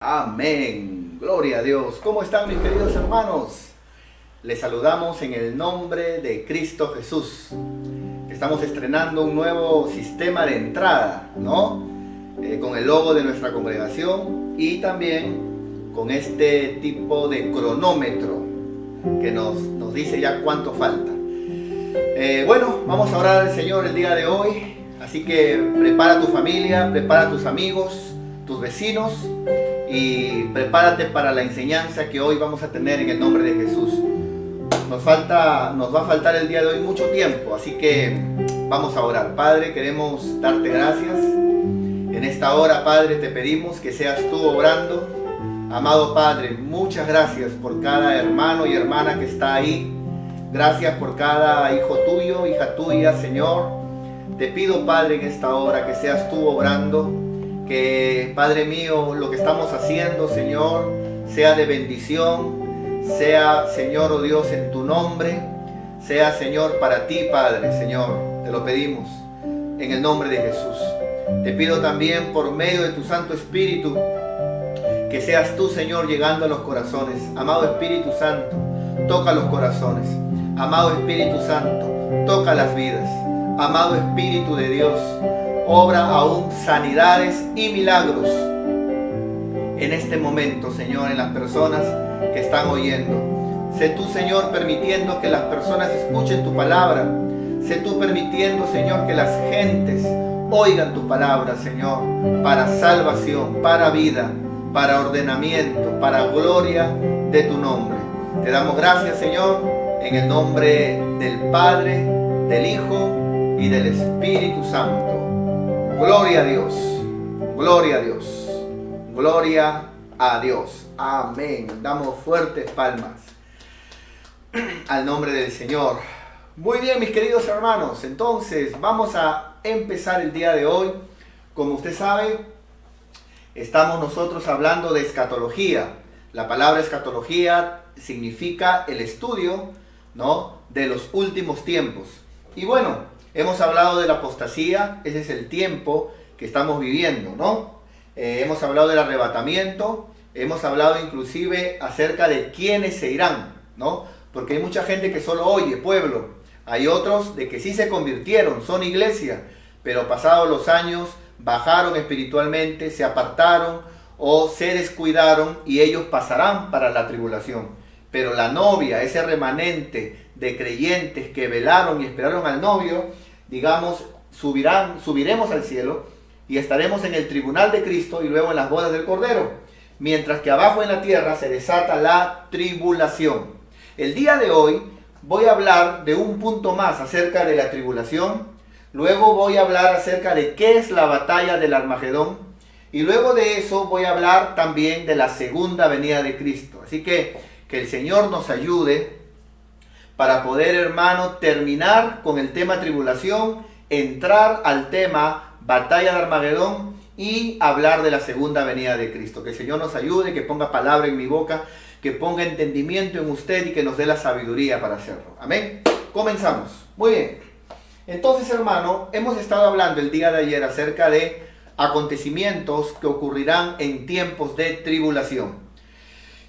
Amén. Gloria a Dios. ¿Cómo están mis queridos hermanos? Les saludamos en el nombre de Cristo Jesús. Estamos estrenando un nuevo sistema de entrada, ¿no? Con el logo de nuestra congregación y también con este tipo de cronómetro que nos dice ya cuánto falta. Bueno, vamos a orar al Señor el día de hoy. Así que prepara tu familia, prepara tus amigos, tus vecinos y prepárate para la enseñanza que hoy vamos a tener en el nombre de Jesús. Nos va a faltar el día de hoy mucho tiempo, así que vamos a orar. Padre, queremos darte gracias. En esta hora, Padre, te pedimos que seas tú obrando. Amado Padre, muchas gracias por cada hermano y hermana que está ahí. Gracias por cada hijo tuyo, hija tuya, Señor. Te pido, Padre, en esta hora que seas tú obrando. Que, Padre mío, lo que estamos haciendo, Señor, sea de bendición, sea, Señor, oh Dios, en tu nombre, sea, Señor, para ti, Padre, Señor, te lo pedimos, en el nombre de Jesús. Te pido también, por medio de tu Santo Espíritu, que seas tú, Señor, llegando a los corazones. Amado Espíritu Santo, toca los corazones. Amado Espíritu Santo, toca las vidas. Amado Espíritu de Dios, obra aún sanidades y milagros en este momento, Señor, en las personas que están oyendo. Sé tú, Señor, permitiendo que las personas escuchen tu palabra. Sé tú permitiendo, Señor, que las gentes oigan tu palabra, Señor, para salvación, para vida, para ordenamiento, para gloria de tu nombre. Te damos gracias, Señor, en el nombre del Padre, del Hijo y del Espíritu Santo. Gloria a Dios, gloria a Dios, gloria a Dios. Amén. Damos fuertes palmas al nombre del Señor. Muy bien, mis queridos hermanos. Entonces, vamos a empezar el día de hoy. Como usted sabe, estamos nosotros hablando de escatología. La palabra escatología significa el estudio, ¿no?, de los últimos tiempos. Y bueno, hemos hablado de la apostasía, ese es el tiempo que estamos viviendo, ¿no? Hemos hablado del arrebatamiento, hemos hablado inclusive acerca de quiénes se irán, ¿no? Porque hay mucha gente que solo oye, pueblo. Hay otros de que sí se convirtieron, son iglesia, pero pasados los años bajaron espiritualmente, se apartaron o se descuidaron y ellos pasarán para la tribulación. Pero la novia, ese remanente de creyentes que velaron y esperaron al novio, digamos, subiremos al cielo y estaremos en el tribunal de Cristo y luego en las bodas del Cordero. Mientras que abajo en la tierra se desata la tribulación. El día de hoy voy a hablar de un punto más acerca de la tribulación. Luego voy a hablar acerca de qué es la batalla del Armagedón. Y luego de eso voy a hablar también de la segunda venida de Cristo. Así que el Señor nos ayude para poder, hermano, terminar con el tema tribulación, entrar al tema batalla de Armagedón y hablar de la segunda venida de Cristo. Que el Señor nos ayude, que ponga palabra en mi boca, que ponga entendimiento en usted y que nos dé la sabiduría para hacerlo. Amén. Comenzamos. Muy bien. Entonces, hermano, hemos estado hablando el día de ayer acerca de acontecimientos que ocurrirán en tiempos de tribulación.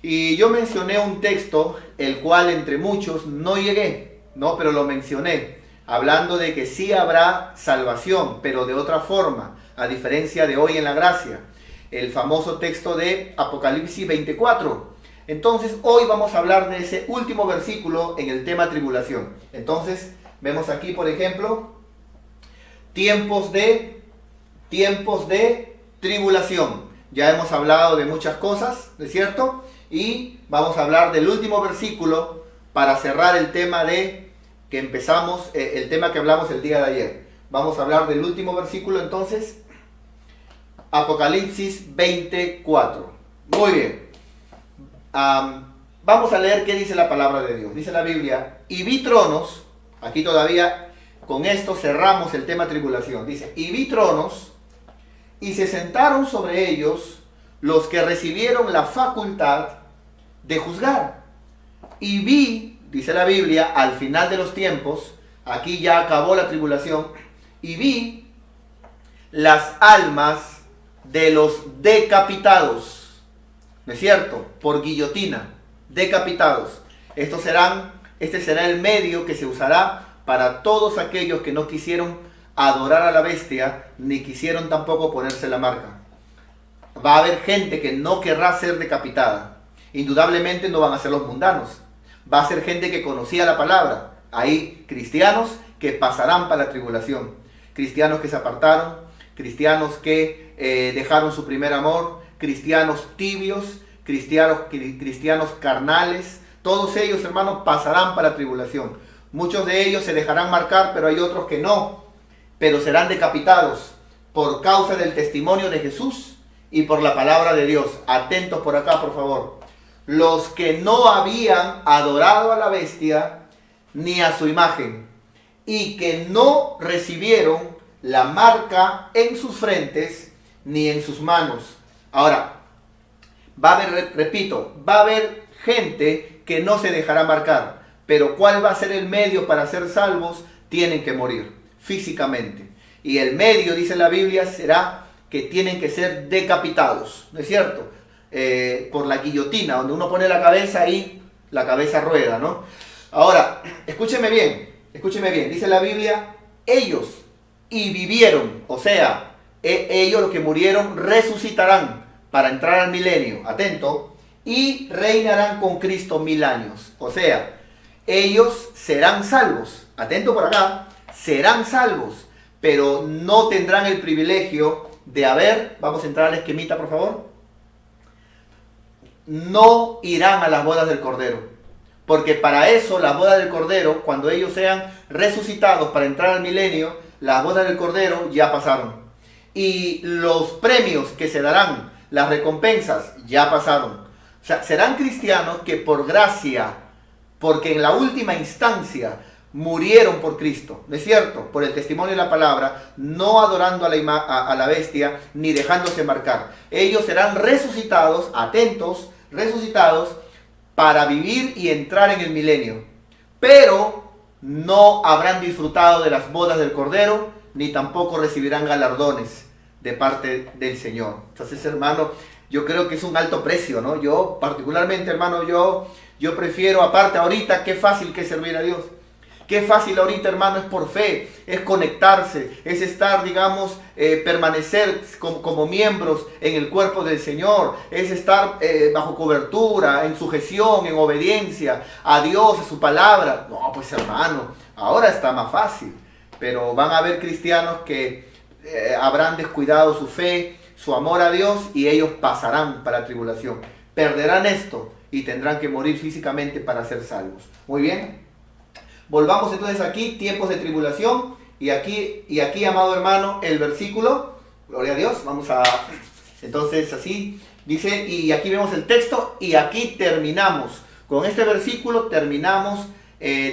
Y yo mencioné un texto, el cual entre muchos no llegué, ¿no? Pero lo mencioné, hablando de que sí habrá salvación, pero de otra forma, a diferencia de hoy en la gracia. El famoso texto de Apocalipsis 24. Entonces, hoy vamos a hablar de ese último versículo en el tema tribulación. Entonces, vemos aquí, por ejemplo, tiempos de tribulación. Ya hemos hablado de muchas cosas, ¿no es cierto? Y vamos a hablar del último versículo para cerrar el tema que empezamos, el tema que hablamos el día de ayer. Vamos a hablar del último versículo entonces, Apocalipsis 24. Muy bien. Vamos a leer qué dice la palabra de Dios. Dice la Biblia, y vi tronos, aquí todavía con esto cerramos el tema tribulación. Dice, y vi tronos, y se sentaron sobre ellos los que recibieron la facultad de juzgar. Y vi, dice la Biblia, al final de los tiempos, aquí ya acabó la tribulación, y vi las almas de los decapitados ¿no es cierto? Por guillotina, decapitados. Este será el medio que se usará para todos aquellos que no quisieron adorar a la bestia, ni quisieron tampoco ponerse la marca. Va a haber gente que no querrá ser decapitada. Indudablemente no van a ser los mundanos. Va a ser gente que conocía la palabra. Hay cristianos que pasarán para la tribulación. Cristianos que se apartaron, cristianos que dejaron su primer amor, cristianos tibios, cristianos carnales. Todos ellos, hermanos, pasarán para la tribulación. Muchos de ellos se dejarán marcar, pero hay otros que no. Pero serán decapitados por causa del testimonio de Jesús y por la palabra de Dios. Atentos por acá, por favor. Los que no habían adorado a la bestia ni a su imagen y que no recibieron la marca en sus frentes ni en sus manos. Ahora, va a haber, repito, va a haber gente que no se dejará marcar, pero ¿cuál va a ser el medio para ser salvos? Tienen que morir físicamente. Y el medio, dice la Biblia, será que tienen que ser decapitados, ¿no es cierto? Por la guillotina, donde uno pone la cabeza y la cabeza rueda, ¿no? Ahora, escúcheme bien, dice la Biblia, ellos y vivieron, o sea, ellos los que murieron resucitarán para entrar al milenio, atento, y reinarán con Cristo 1000 años, o sea, ellos serán salvos, atento por acá, serán salvos, pero no tendrán el privilegio de haber, vamos a entrar al esquemita por favor, no irán a las bodas del Cordero, porque para eso las bodas del Cordero, cuando ellos sean resucitados para entrar al milenio, las bodas del Cordero ya pasaron, y los premios que se darán, las recompensas ya pasaron. O sea, serán cristianos que por gracia, porque en la última instancia murieron por Cristo, ¿no es cierto? Por el testimonio de la palabra, no adorando a la bestia, ni dejándose marcar. Ellos serán resucitados, atentos, resucitados, para vivir y entrar en el milenio. Pero no habrán disfrutado de las bodas del Cordero, ni tampoco recibirán galardones de parte del Señor. Entonces, hermano, yo creo que es un alto precio, ¿no? Yo, particularmente, hermano, yo prefiero, aparte ahorita, qué fácil que es servir a Dios. Qué fácil ahorita, hermano, es por fe, es conectarse, es estar, digamos, permanecer como miembros en el cuerpo del Señor, es estar bajo cobertura, en sujeción, en obediencia a Dios, a su palabra. No, pues hermano, ahora está más fácil, pero van a haber cristianos que habrán descuidado su fe, su amor a Dios, y ellos pasarán para la tribulación. Perderán esto y tendrán que morir físicamente para ser salvos. Muy bien. Volvamos entonces aquí, tiempos de tribulación, y aquí, amado hermano, el versículo, gloria a Dios, vamos a, entonces así, dice, y aquí vemos el texto, y aquí terminamos, con este versículo terminamos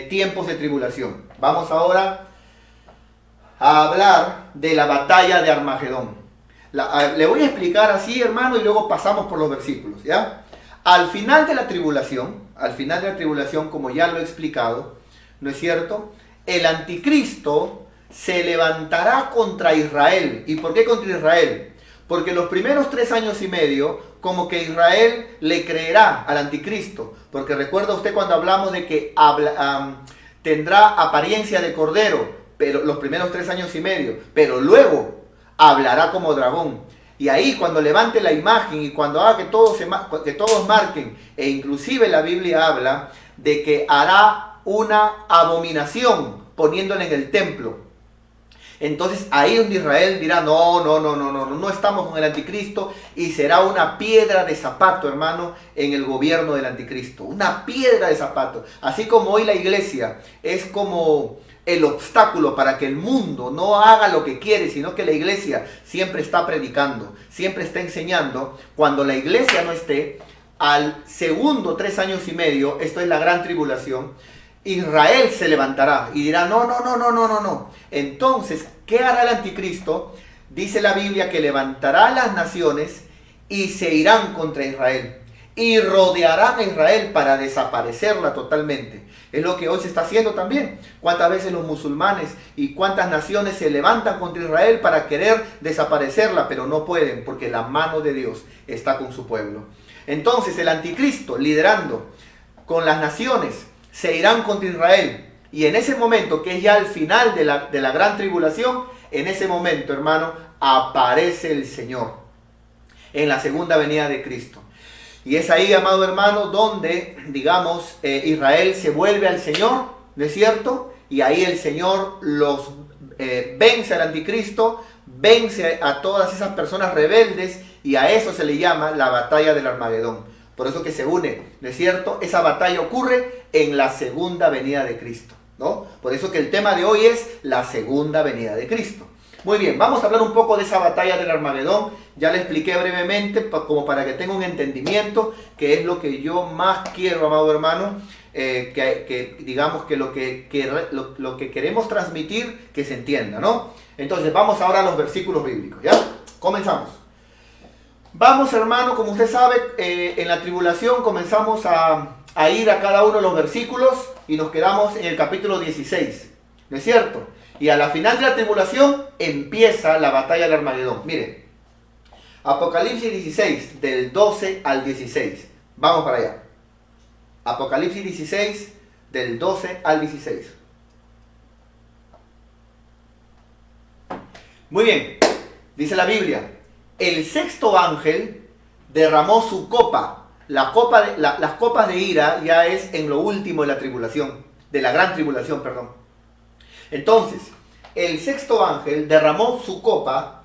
tiempos de tribulación. Vamos ahora a hablar de la batalla de Armagedón. Le voy a explicar así, hermano, y luego pasamos por los versículos, ¿ya? Al final de la tribulación, como ya lo he explicado, ¿no es cierto? El anticristo se levantará contra Israel. ¿Y por qué contra Israel? Porque los primeros 3 años y medio, como que Israel le creerá al anticristo. Porque recuerda usted cuando hablamos de que tendrá apariencia de cordero, pero los primeros 3 años y medio, pero luego hablará como dragón. Y ahí cuando levante la imagen y cuando haga que todos marquen, e inclusive la Biblia habla de que hará una abominación poniéndola en el templo. Entonces ahí donde Israel dirá, no estamos con el anticristo, y será una piedra de zapato, hermano, en el gobierno del anticristo. Una piedra de zapato. Así como hoy la iglesia es como el obstáculo para que el mundo no haga lo que quiere, sino que la iglesia siempre está predicando, siempre está enseñando. Cuando la iglesia no esté, al segundo 3 años y medio, esto es la gran tribulación, Israel se levantará y dirá, no. Entonces, ¿qué hará el anticristo? Dice la Biblia que levantará a las naciones y se irán contra Israel. Y rodearán a Israel para desaparecerla totalmente. Es lo que hoy se está haciendo también. ¿Cuántas veces los musulmanes y cuántas naciones se levantan contra Israel para querer desaparecerla? Pero no pueden, porque la mano de Dios está con su pueblo. Entonces el anticristo, liderando con las naciones, se irán contra Israel. Y en ese momento, que es ya el final de la gran tribulación, en ese momento, hermano, aparece el Señor en la segunda venida de Cristo. Y es ahí, amado hermano, donde, digamos, Israel se vuelve al Señor, ¿no es cierto? Y ahí el Señor los vence al anticristo, vence a todas esas personas rebeldes, y a eso se le llama la batalla del Armagedón. Por eso que se une, ¿no es cierto? Esa batalla ocurre en la segunda venida de Cristo, ¿no? Por eso que el tema de hoy es la segunda venida de Cristo. Muy bien, vamos a hablar un poco de esa batalla del Armagedón. Ya le expliqué brevemente, como para que tenga un entendimiento, que es lo que yo más quiero, amado hermano, digamos que lo que queremos transmitir, que se entienda, ¿no? Entonces, vamos ahora a los versículos bíblicos, ¿ya? Comenzamos. Vamos, hermano, como usted sabe, en la tribulación comenzamos a ir a cada uno de los versículos y nos quedamos en el capítulo 16, ¿no es cierto? Y a la final de la tribulación empieza la batalla del Armagedón. Mire, Apocalipsis 16, del 12 al 16. Vamos para allá. Apocalipsis 16, del 12 al 16. Muy bien, dice la Biblia. El sexto ángel derramó su copa. Las copas de ira ya es en lo último de la tribulación, de la gran tribulación, perdón. Entonces, el sexto ángel derramó su copa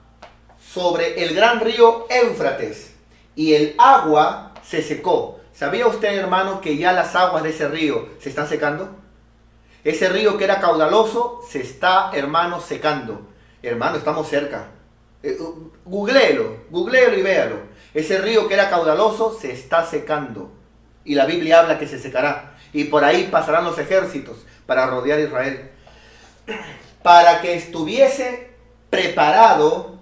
sobre el gran río Éufrates y el agua se secó. ¿Sabía usted, hermano, que ya las aguas de ese río se están secando? Ese río que era caudaloso se está, hermano, secando. Hermano, estamos cerca. Googléelo y véalo. Ese río que era caudaloso se está secando. Y la Biblia habla que se secará. Y por ahí pasarán los ejércitos para rodear a Israel. Para que estuviese preparado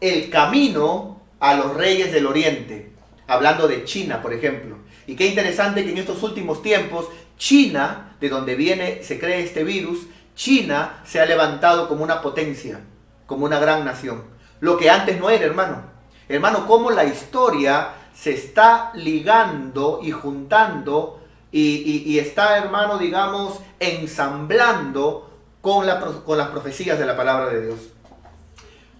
el camino a los reyes del oriente. Hablando de China, por ejemplo. Y qué interesante que en estos últimos tiempos, China, de donde viene, se cree este virus, China se ha levantado como una potencia, como una gran nación. Lo que antes no era, hermano. Hermano, cómo la historia se está ligando y juntando y está, hermano, digamos, ensamblando con las profecías de la palabra de Dios.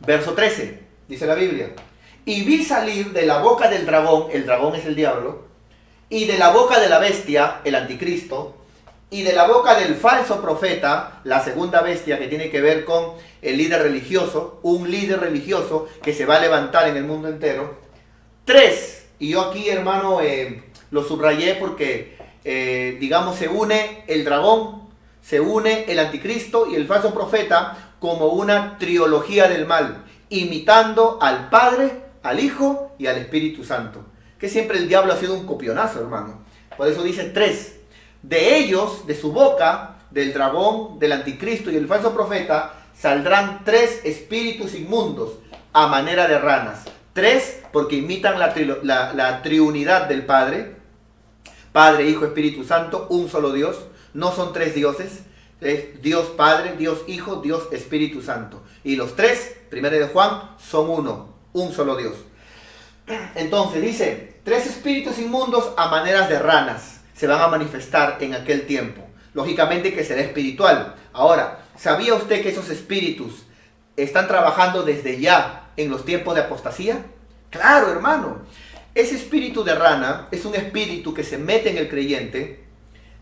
Verso 13, dice la Biblia. Y vi salir de la boca del dragón, el dragón es el diablo, y de la boca de la bestia, el anticristo, y de la boca del falso profeta, la segunda bestia que tiene que ver con el líder religioso, un líder religioso que se va a levantar en el mundo entero. 3, y yo aquí, hermano, lo subrayé porque, digamos, se une el dragón, se une el anticristo y el falso profeta como una trilogía del mal, imitando al Padre, al Hijo y al Espíritu Santo. Que siempre el diablo ha sido un copionazo, hermano. Por eso dice 3. De ellos, de su boca, del dragón, del anticristo y el falso profeta, saldrán 3 espíritus inmundos a manera de ranas. 3 porque imitan la triunidad del Padre, Padre, Hijo, Espíritu Santo, un solo Dios. No son 3 dioses, es Dios Padre, Dios Hijo, Dios Espíritu Santo. Y los 3, primero de Juan, son uno, un solo Dios. Entonces dice, 3 espíritus inmundos a maneras de ranas se van a manifestar en aquel tiempo. Lógicamente que será espiritual. Ahora, ¿sabía usted que esos espíritus están trabajando desde ya en los tiempos de apostasía? Claro, hermano. Ese espíritu de rana es un espíritu que se mete en el creyente,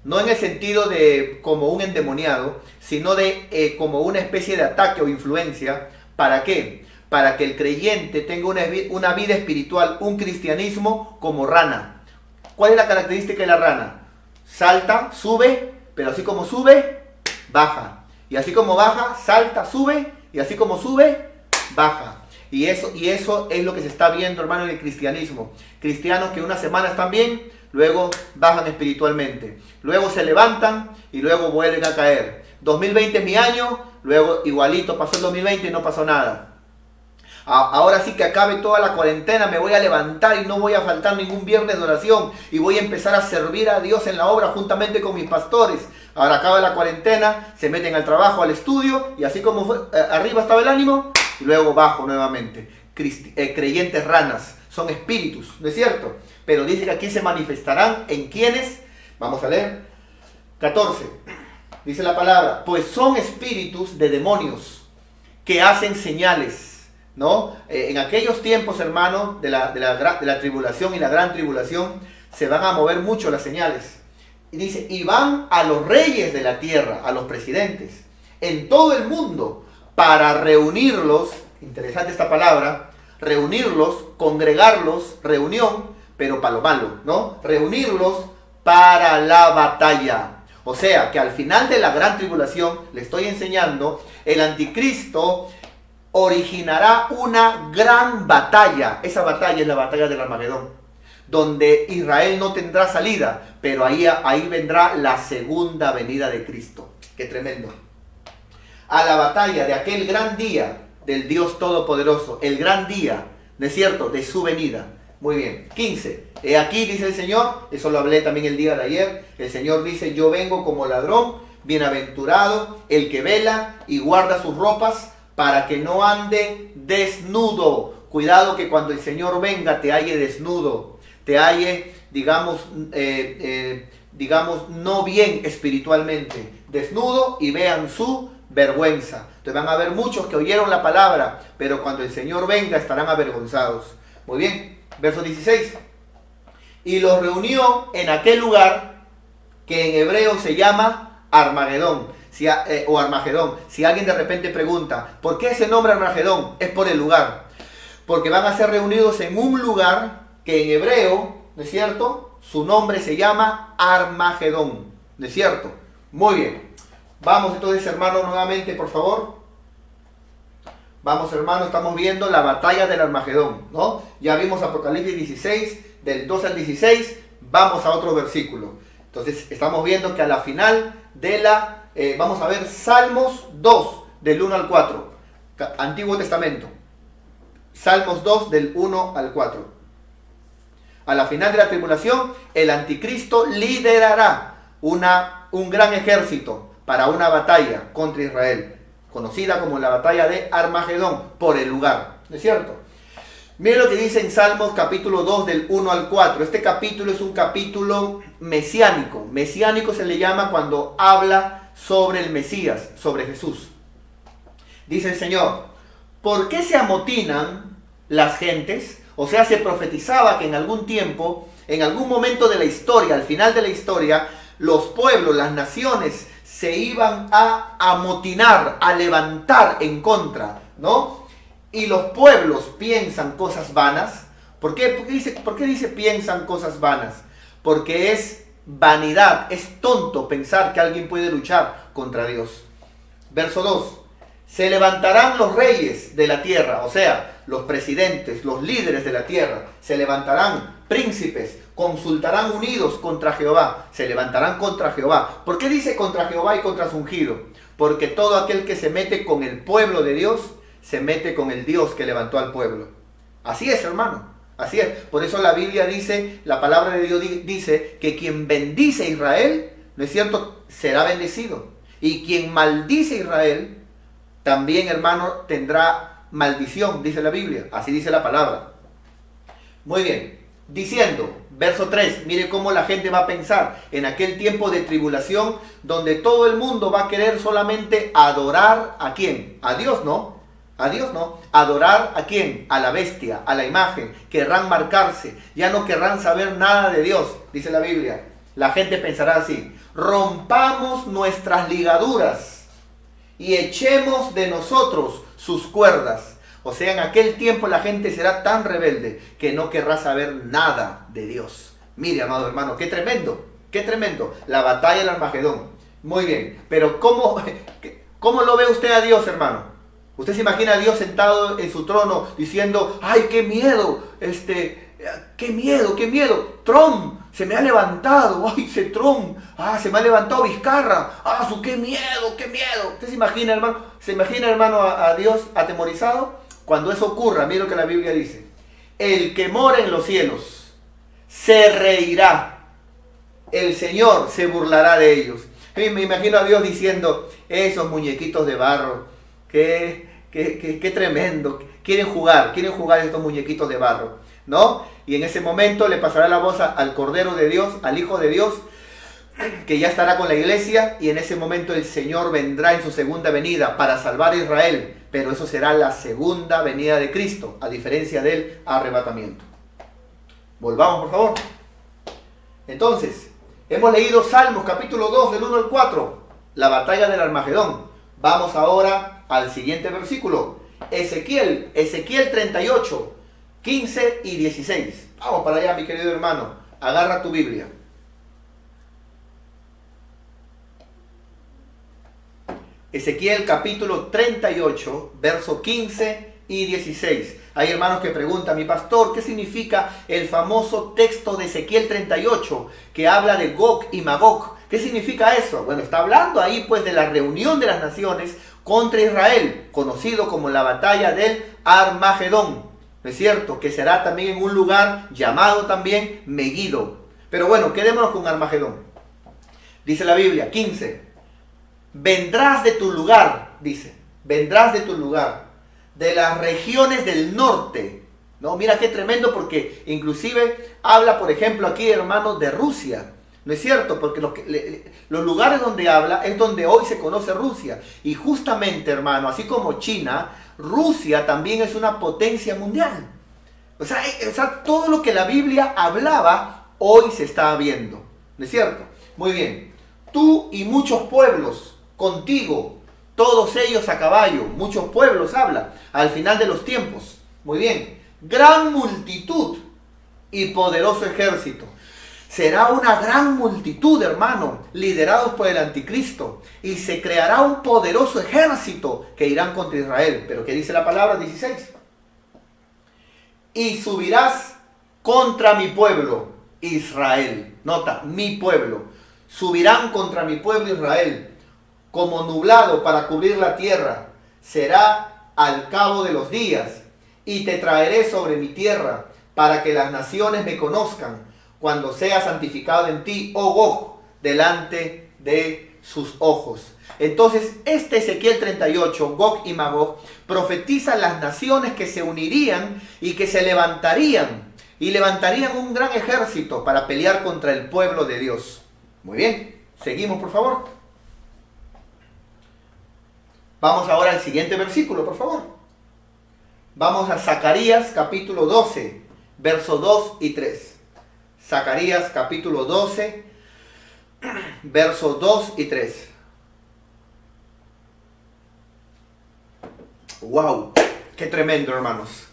no en el sentido de como un endemoniado, sino de como una especie de ataque o influencia. ¿Para qué? Para que el creyente tenga una vida espiritual, un cristianismo como rana. ¿Cuál es la característica de la rana? Salta, sube, pero así como sube, baja. Y así como baja, salta, sube, y así como sube, baja. Y eso es lo que se está viendo, hermano, en el cristianismo. Cristianos que una semana están bien, luego bajan espiritualmente. Luego se levantan y luego vuelven a caer. 2020 es mi año, luego igualito pasó el 2020 y no pasó nada. Ahora sí que acabe toda la cuarentena, me voy a levantar y no voy a faltar ningún viernes de oración y voy a empezar a servir a Dios en la obra juntamente con mis pastores. Ahora acaba la cuarentena, se meten al trabajo, al estudio y así como fue, arriba estaba el ánimo y luego bajo nuevamente. Creyentes ranas, son espíritus, ¿no es cierto? Pero dice que aquí se manifestarán en quienes, vamos a leer, 14, dice la palabra, pues son espíritus de demonios que hacen señales, ¿no? En aquellos tiempos, hermanos, de la tribulación y la gran tribulación, se van a mover mucho las señales. Y dice, y van a los reyes de la tierra, a los presidentes, en todo el mundo, para reunirlos, interesante esta palabra, reunirlos, congregarlos, reunión, pero para lo malo, ¿no? Reunirlos para la batalla. O sea, que al final de la gran tribulación, le estoy enseñando, el anticristo originará una gran batalla. Esa batalla es la batalla del Armagedón, donde Israel no tendrá salida, pero ahí vendrá la segunda venida de Cristo. ¡Qué tremendo! A la batalla de aquel gran día del Dios Todopoderoso, el gran día, ¿no es cierto?, de su venida. Muy bien. 15. Aquí dice el Señor, eso lo hablé también el día de ayer, el Señor dice, yo vengo como ladrón, bienaventurado el que vela y guarda sus ropas para que no ande desnudo. Cuidado que cuando el Señor venga te halle desnudo, te halle, digamos, no bien espiritualmente, desnudo y vean su vergüenza. Entonces van a haber muchos que oyeron la palabra, pero cuando el Señor venga estarán avergonzados. Muy bien, verso 16. Y los reunió en aquel lugar que en hebreo se llama Armagedón, o Armagedón. Si alguien de repente pregunta, ¿por qué ese nombre Armagedón? Es por el lugar. Porque van a ser reunidos en un lugar que en hebreo, ¿no es cierto?, su nombre se llama Armagedón, ¿no es cierto? Muy bien. Vamos entonces, hermanos, nuevamente, por favor. Vamos, hermanos, estamos viendo la batalla del Armagedón, ¿no? Ya vimos Apocalipsis 16, del 12 al 16. Vamos a otro versículo. Entonces, estamos viendo que a la final de vamos a ver Salmos 2, del 1 al 4. Antiguo Testamento. Salmos 2, del 1 al 4. A la final de la tribulación, el anticristo liderará un gran ejército para una batalla contra Israel, conocida como la batalla de Armagedón, por el lugar, ¿no es cierto? Miren lo que dice en Salmos capítulo 2 del 1 al 4. Este capítulo es un capítulo mesiánico. Mesiánico se le llama cuando habla sobre el Mesías, sobre Jesús. Dice el Señor, ¿por qué se amotinan las gentes? O sea, se profetizaba que en algún tiempo, en algún momento de la historia, al final de la historia, los pueblos, las naciones, se iban a amotinar, a levantar en contra, ¿no? Y los pueblos piensan cosas vanas. ¿Por qué? ¿Por qué dice piensan cosas vanas? Porque es vanidad, es tonto pensar que alguien puede luchar contra Dios. Verso 2. Se levantarán los reyes de la tierra, o sea, los presidentes, los líderes de la tierra, se levantarán príncipes, consultarán unidos contra Jehová, se levantarán contra Jehová. ¿Por qué dice contra Jehová y contra su ungido? Porque todo aquel que se mete con el pueblo de Dios, se mete con el Dios que levantó al pueblo. Así es, hermano, así es. Por eso la Biblia dice, la palabra de Dios dice que quien bendice a Israel, ¿no es cierto?, será bendecido. Y quien maldice a Israel, también, hermano, tendrá maldición, dice la Biblia. Así dice la palabra. Muy bien. Diciendo, verso 3, mire cómo la gente va a pensar en aquel tiempo de tribulación donde todo el mundo va a querer solamente adorar ¿a quién? A Dios, ¿no? A Dios, ¿no? Adorar ¿a quién? A la bestia, a la imagen. Querrán marcarse, ya no querrán saber nada de Dios, dice la Biblia. La gente pensará así, rompamos nuestras ligaduras y echemos de nosotros sus cuerdas. O sea, en aquel tiempo la gente será tan rebelde que no querrá saber nada de Dios. Mire, amado hermano, qué tremendo, la batalla del Armagedón. Muy bien, pero ¿cómo lo ve usted a Dios, hermano? ¿Usted se imagina a Dios sentado en su trono diciendo, ay, qué miedo, qué miedo, Trump se me ha levantado, ay, ese Trump, se me ha levantado Vizcarra, qué miedo. ¿Usted se imagina, hermano, a Dios atemorizado? Cuando eso ocurra, mira lo que la Biblia dice. El que mora en los cielos se reirá. El Señor se burlará de ellos. Me imagino a Dios diciendo, esos muñequitos de barro, qué tremendo. Quieren jugar estos muñequitos de barro. ¿no? Y en ese momento le pasará la voz al Cordero de Dios, al Hijo de Dios, que ya estará con la iglesia, y en ese momento el Señor vendrá en su segunda venida para salvar a Israel, pero eso será la segunda venida de Cristo, a diferencia del arrebatamiento. Volvamos, por favor. Entonces, hemos leído Salmos capítulo 2 del 1 al 4, la batalla del Armagedón. Vamos ahora al siguiente versículo, Ezequiel 38, 15 y 16. Vamos para allá, mi querido hermano, agarra tu Biblia. Ezequiel capítulo 38, verso 15 y 16. Hay hermanos que preguntan, mi pastor, ¿qué significa el famoso texto de Ezequiel 38 que habla de Gog y Magog? ¿Qué significa eso? Bueno, está hablando ahí pues de la reunión de las naciones contra Israel, conocido como la batalla del Armagedón, ¿no es cierto? Que será también en un lugar llamado también Megiddo. Pero bueno, quedémonos con Armagedón. Dice la Biblia, 15. Vendrás de tu lugar, dice, vendrás de tu lugar, de las regiones del norte. No, mira qué tremendo, porque inclusive habla, por ejemplo, aquí, hermanos, de Rusia. ¿No es cierto? Porque los lugares donde habla es donde hoy se conoce Rusia. Y justamente, hermano, así como China, Rusia también es una potencia mundial. O sea, todo lo que la Biblia hablaba, hoy se está viendo. ¿No es cierto? Muy bien. Tú y muchos pueblos contigo, todos ellos a caballo, muchos pueblos habla, al final de los tiempos. Muy bien. Gran multitud y poderoso ejército. Será una gran multitud, hermano, liderados por el anticristo. Y se creará un poderoso ejército que irán contra Israel. Pero ¿qué dice la palabra? 16. Y subirás contra mi pueblo, Israel. Nota, mi pueblo. Subirán contra mi pueblo Israel, como nublado para cubrir la tierra. Será al cabo de los días. Y te traeré sobre mi tierra, para que las naciones me conozcan, cuando sea santificado en ti, oh Gog, delante de sus ojos. Entonces, este Ezequiel 38, Gog y Magog, profetiza las naciones que se unirían y que se levantarían, y levantarían un gran ejército para pelear contra el pueblo de Dios. Muy bien, seguimos por favor. Vamos ahora al siguiente versículo, por favor. Vamos a Zacarías capítulo 12, versos 2 y 3. Zacarías capítulo 12, versos 2 y 3. ¡Wow! ¡Qué tremendo, hermanos!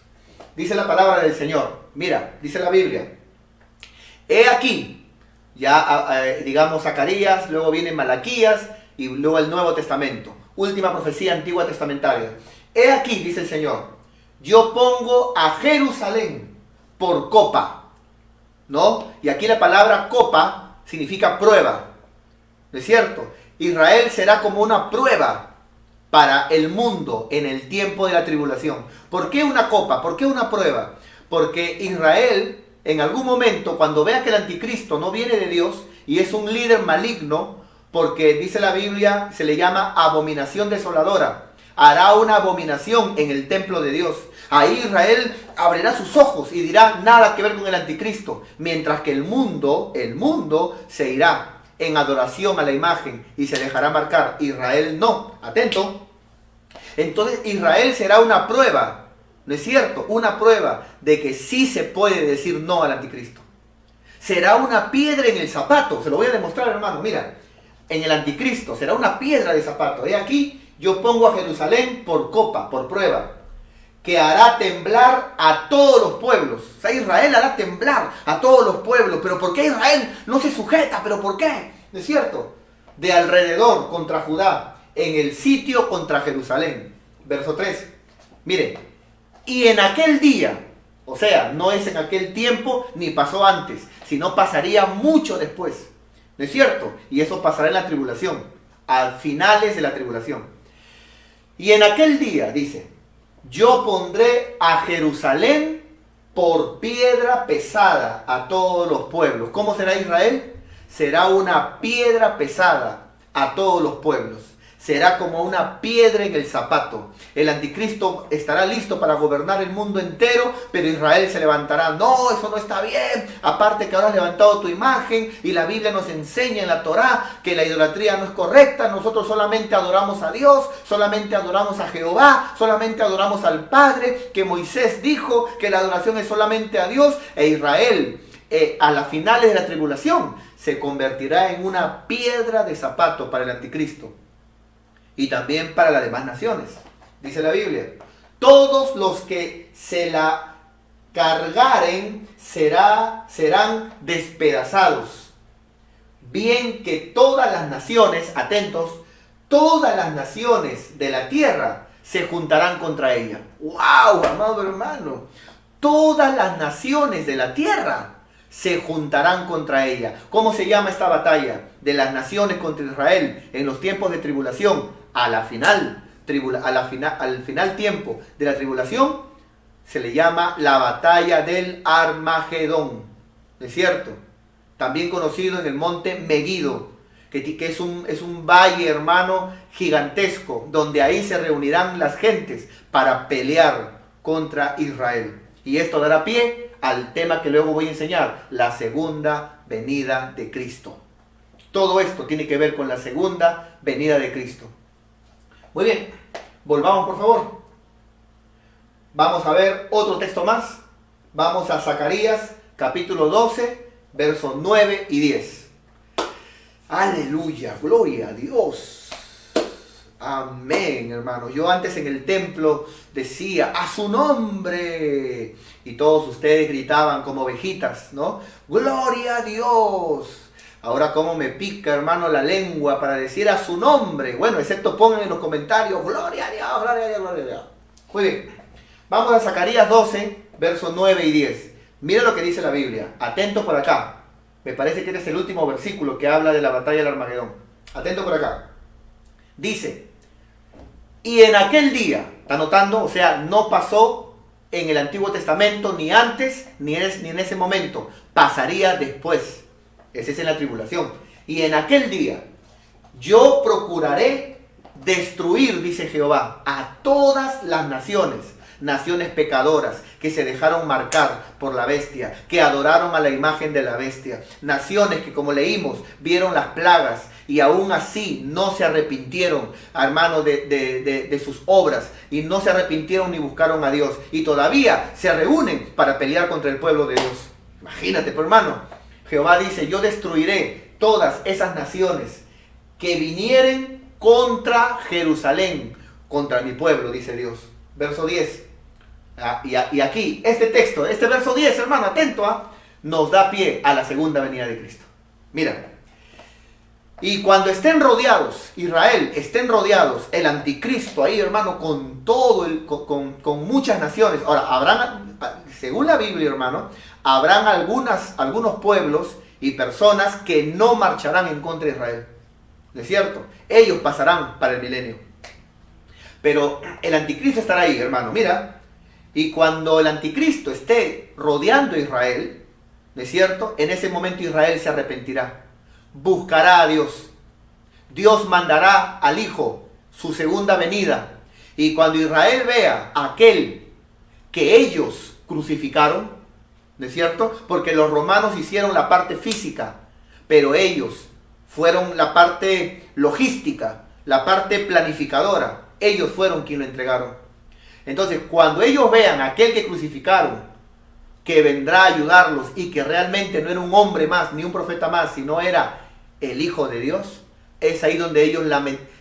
Dice la palabra del Señor. Mira, dice la Biblia. He aquí, ya digamos Zacarías, luego viene Malaquías y luego el Nuevo Testamento. Última profecía antigua testamentaria. He aquí, dice el Señor, yo pongo a Jerusalén por copa. ¿No? Y aquí la palabra copa significa prueba. ¿No es cierto? Israel será como una prueba para el mundo en el tiempo de la tribulación. ¿Por qué una copa? ¿Por qué una prueba? Porque Israel, en algún momento, cuando vea que el anticristo no viene de Dios y es un líder maligno, porque dice la Biblia, se le llama abominación desoladora, hará una abominación en el templo de Dios. Ahí Israel abrirá sus ojos y dirá nada que ver con el anticristo, mientras que el mundo se irá en adoración a la imagen y se dejará marcar. Israel no. Atento. Entonces Israel será una prueba, ¿no es cierto? Una prueba de que sí se puede decir no al anticristo. Será una piedra en el zapato. Se lo voy a demostrar, hermano. Mira, en el anticristo será una piedra de zapato. He aquí, yo pongo a Jerusalén por copa, por prueba, que hará temblar a todos los pueblos. O sea, Israel hará temblar a todos los pueblos. ¿Pero por qué Israel no se sujeta? ¿Pero por qué? ¿No es cierto? De alrededor contra Judá, en el sitio contra Jerusalén. Verso 3. Mire, y en aquel día, o sea, no es en aquel tiempo ni pasó antes, sino pasaría mucho después. ¿No es cierto? Y eso pasará en la tribulación, a finales de la tribulación. Y en aquel día, dice, yo pondré a Jerusalén por piedra pesada a todos los pueblos. ¿Cómo será Israel? Será una piedra pesada a todos los pueblos. será como una piedra en el zapato. El anticristo estará listo para gobernar el mundo entero, pero Israel se levantará. No, eso no está bien. Aparte que ahora has levantado tu imagen y la Biblia nos enseña en la Torá que la idolatría no es correcta. Nosotros solamente adoramos a Dios, solamente adoramos a Jehová, solamente adoramos al Padre, que Moisés dijo que la adoración es solamente a Dios. E Israel, a las finales de la tribulación, se convertirá en una piedra de zapato para el anticristo. Y también para las demás naciones. Dice la Biblia, todos los que se la cargaren serán despedazados. Bien que todas las naciones, atentos, todas las naciones de la tierra se juntarán contra ella. ¡Wow, amado hermano! Todas las naciones de la tierra se juntarán contra ella. ¿Cómo se llama esta batalla de las naciones contra Israel en los tiempos de tribulación? Al final tiempo de la tribulación se le llama la batalla del Armagedón, ¿no es cierto? También conocido en el monte Meguido, que es un valle, hermano, gigantesco, donde ahí se reunirán las gentes para pelear contra Israel. Y esto dará pie al tema que luego voy a enseñar, la segunda venida de Cristo. Todo esto tiene que ver con la segunda venida de Cristo. Muy bien, volvamos por favor. Vamos a ver otro texto más. Vamos a Zacarías capítulo 12, versos 9 y 10. Aleluya, gloria a Dios. Amén, hermano. Yo antes en el templo decía, a su nombre. Y todos ustedes gritaban como ovejitas, ¿no? Gloria a Dios. Ahora cómo me pica, hermano, la lengua para decir a su nombre. Bueno, excepto pongan en los comentarios, gloria a Dios, gloria a Dios, gloria a Dios. Muy bien. Vamos a Zacarías 12, versos 9 y 10. Mira lo que dice la Biblia. Atento por acá. Me parece que este es el último versículo que habla de la batalla del Armagedón. Atento por acá. Dice, y en aquel día, ¿está notando? O sea, no pasó en el Antiguo Testamento, ni antes, ni en ese momento. Pasaría después. Ese es en la tribulación. Y en aquel día yo procuraré destruir, dice Jehová, a todas las naciones pecadoras que se dejaron marcar por la bestia, que adoraron a la imagen de la bestia, naciones que, como leímos, vieron las plagas y aún así no se arrepintieron, hermano, de sus obras, y no se arrepintieron ni buscaron a Dios, y todavía se reúnen para pelear contra el pueblo de Dios. Imagínate, pues, hermano. Jehová dice, yo destruiré todas esas naciones que vinieren contra Jerusalén, contra mi pueblo, dice Dios. Verso 10. Y aquí, este texto, este verso 10, hermano, atento, nos da pie a la segunda venida de Cristo. Mira. Y cuando estén rodeados, Israel, estén rodeados, el anticristo ahí, hermano, con todo, con muchas naciones. Ahora, habrán, según la Biblia, hermano, habrán algunos pueblos y personas que no marcharán en contra de Israel. ¿No es cierto? Ellos pasarán para el milenio. Pero el anticristo estará ahí, hermano. Mira, y cuando el anticristo esté rodeando a Israel, ¿no es cierto? En ese momento Israel se arrepentirá. Buscará a Dios. Dios mandará al Hijo, su segunda venida. Y cuando Israel vea a aquel que ellos crucificaron, ¿no es cierto? Porque los romanos hicieron la parte física, pero ellos fueron la parte logística, la parte planificadora. Ellos fueron quienes lo entregaron. Entonces, cuando ellos vean a aquel que crucificaron, que vendrá a ayudarlos y que realmente no era un hombre más, ni un profeta más, sino era el Hijo de Dios, es ahí donde ellos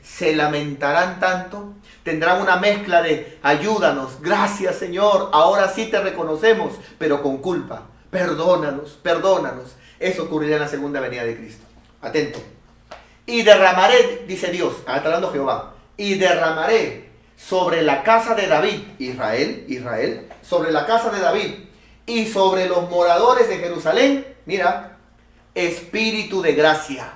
se lamentarán tanto. Tendrán una mezcla de ayúdanos, gracias Señor, ahora sí te reconocemos, pero con culpa. Perdónanos, perdónanos. Eso ocurrirá en la segunda venida de Cristo. Atento. Y derramaré, dice Dios, está hablando Jehová, y derramaré sobre la casa de David, Israel, sobre la casa de David, y sobre los moradores de Jerusalén, mira, espíritu de gracia.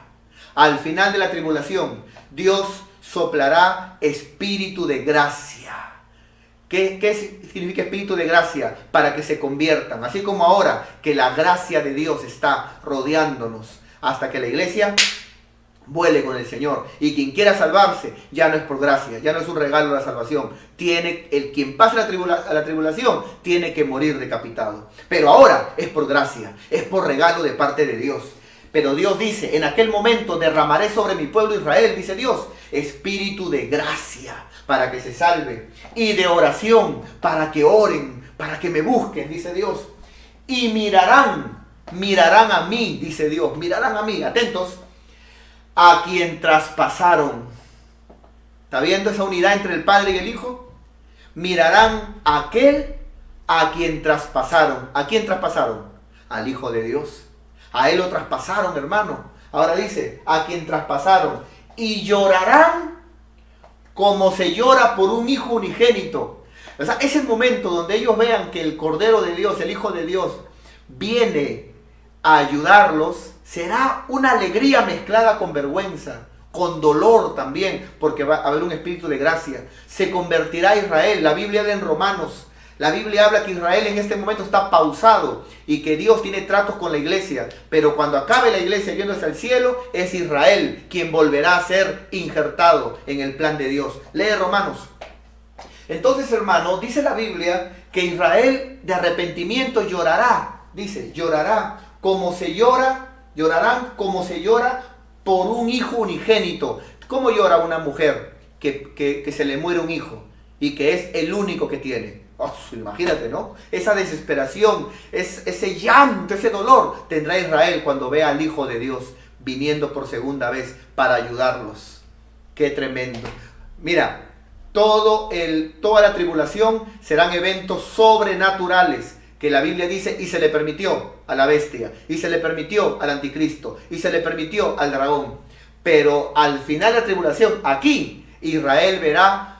Al final de la tribulación, Dios soplará espíritu de gracia. ¿Qué significa espíritu de gracia? Para que se conviertan. Así como ahora que la gracia de Dios está rodeándonos hasta que la iglesia vuele con el Señor. Y quien quiera salvarse, ya no es por gracia, ya no es un regalo la salvación. Quien pasa a la tribulación, tiene que morir decapitado. Pero ahora es por gracia, es por regalo de parte de Dios. Pero Dios dice, en aquel momento derramaré sobre mi pueblo Israel, dice Dios, espíritu de gracia para que se salve, y de oración para que oren, para que me busquen, dice Dios. Y mirarán a mí, dice Dios, mirarán a mí, atentos, a quien traspasaron. ¿Está viendo esa unidad entre el Padre y el Hijo? Mirarán a aquel a quien traspasaron. ¿A quién traspasaron? Al Hijo de Dios. A Él lo traspasaron, hermano. Ahora dice, a quien traspasaron. Y llorarán como se llora por un hijo unigénito. O sea, es el momento donde ellos vean que el Cordero de Dios, el Hijo de Dios, viene a ayudarlos. Será una alegría mezclada con vergüenza, con dolor también, porque va a haber un espíritu de gracia. Se convertirá Israel. La Biblia habla en Romanos. La Biblia habla que Israel en este momento está pausado y que Dios tiene tratos con la iglesia. Pero cuando acabe la iglesia yéndose al cielo, es Israel quien volverá a ser injertado en el plan de Dios. Lee Romanos. Entonces, hermano, dice la Biblia que Israel de arrepentimiento llorará. Dice, llorarán como se llora por un hijo unigénito. ¿Cómo llora una mujer que se le muere un hijo y que es el único que tiene? Oh, imagínate, ¿no? Esa desesperación, ese llanto, ese dolor tendrá Israel cuando vea al Hijo de Dios viniendo por segunda vez para ayudarlos. ¡Qué tremendo! Mira, toda la tribulación serán eventos sobrenaturales que la Biblia dice, y se le permitió a la bestia, y se le permitió al anticristo, y se le permitió al dragón. Pero al final de la tribulación, aquí, Israel verá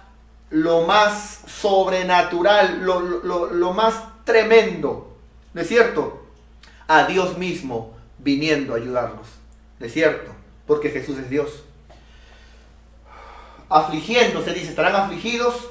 lo más sobrenatural, lo más tremendo, ¿no es cierto? A Dios mismo viniendo a ayudarnos, ¿no es cierto? Porque Jesús es Dios. Afligiéndose, dice, estarán afligidos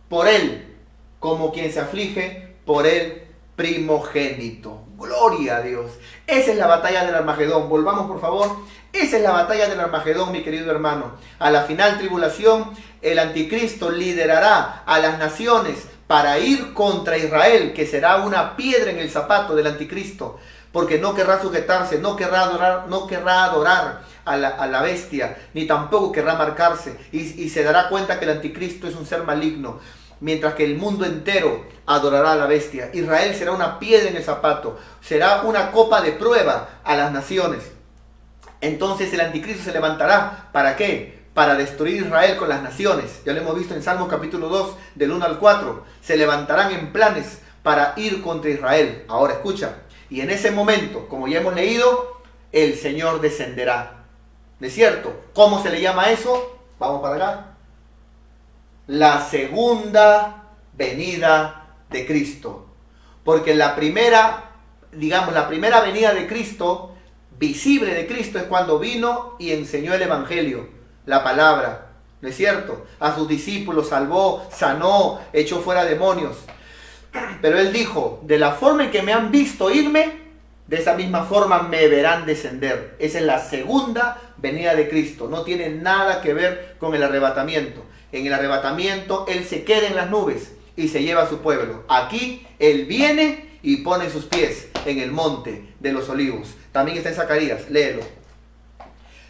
por Él, como quien se aflige por el primogénito. Gloria a Dios. Esa es la batalla del Armagedón. Volvamos, por favor. Esa es la batalla del Armagedón, mi querido hermano. A la final tribulación, el anticristo liderará a las naciones para ir contra Israel, que será una piedra en el zapato del anticristo, porque no querrá sujetarse, no querrá adorar a la bestia, ni tampoco querrá marcarse, y se dará cuenta que el anticristo es un ser maligno, mientras que el mundo entero adorará a la bestia. Israel será una piedra en el zapato, será una copa de prueba a las naciones. Entonces el anticristo se levantará, ¿para qué? Para destruir Israel con las naciones. Ya lo hemos visto en Salmos capítulo 2, del 1 al 4. Se levantarán en planes para ir contra Israel. Ahora escucha, y en ese momento, como ya hemos leído, el Señor descenderá. ¿No es cierto? ¿Cómo se le llama eso? Vamos para acá. La segunda venida de Cristo. Porque la primera venida de Cristo, visible de Cristo, es cuando vino y enseñó el Evangelio, la palabra, ¿no es cierto? A sus discípulos salvó, sanó, echó fuera demonios. Pero Él dijo, de la forma en que me han visto irme, de esa misma forma me verán descender. Esa es la segunda venida de Cristo. No tiene nada que ver con el arrebatamiento. En el arrebatamiento Él se queda en las nubes y se lleva a su pueblo. Aquí Él viene y pone sus pies en el monte de los olivos. También está en Zacarías, léelo.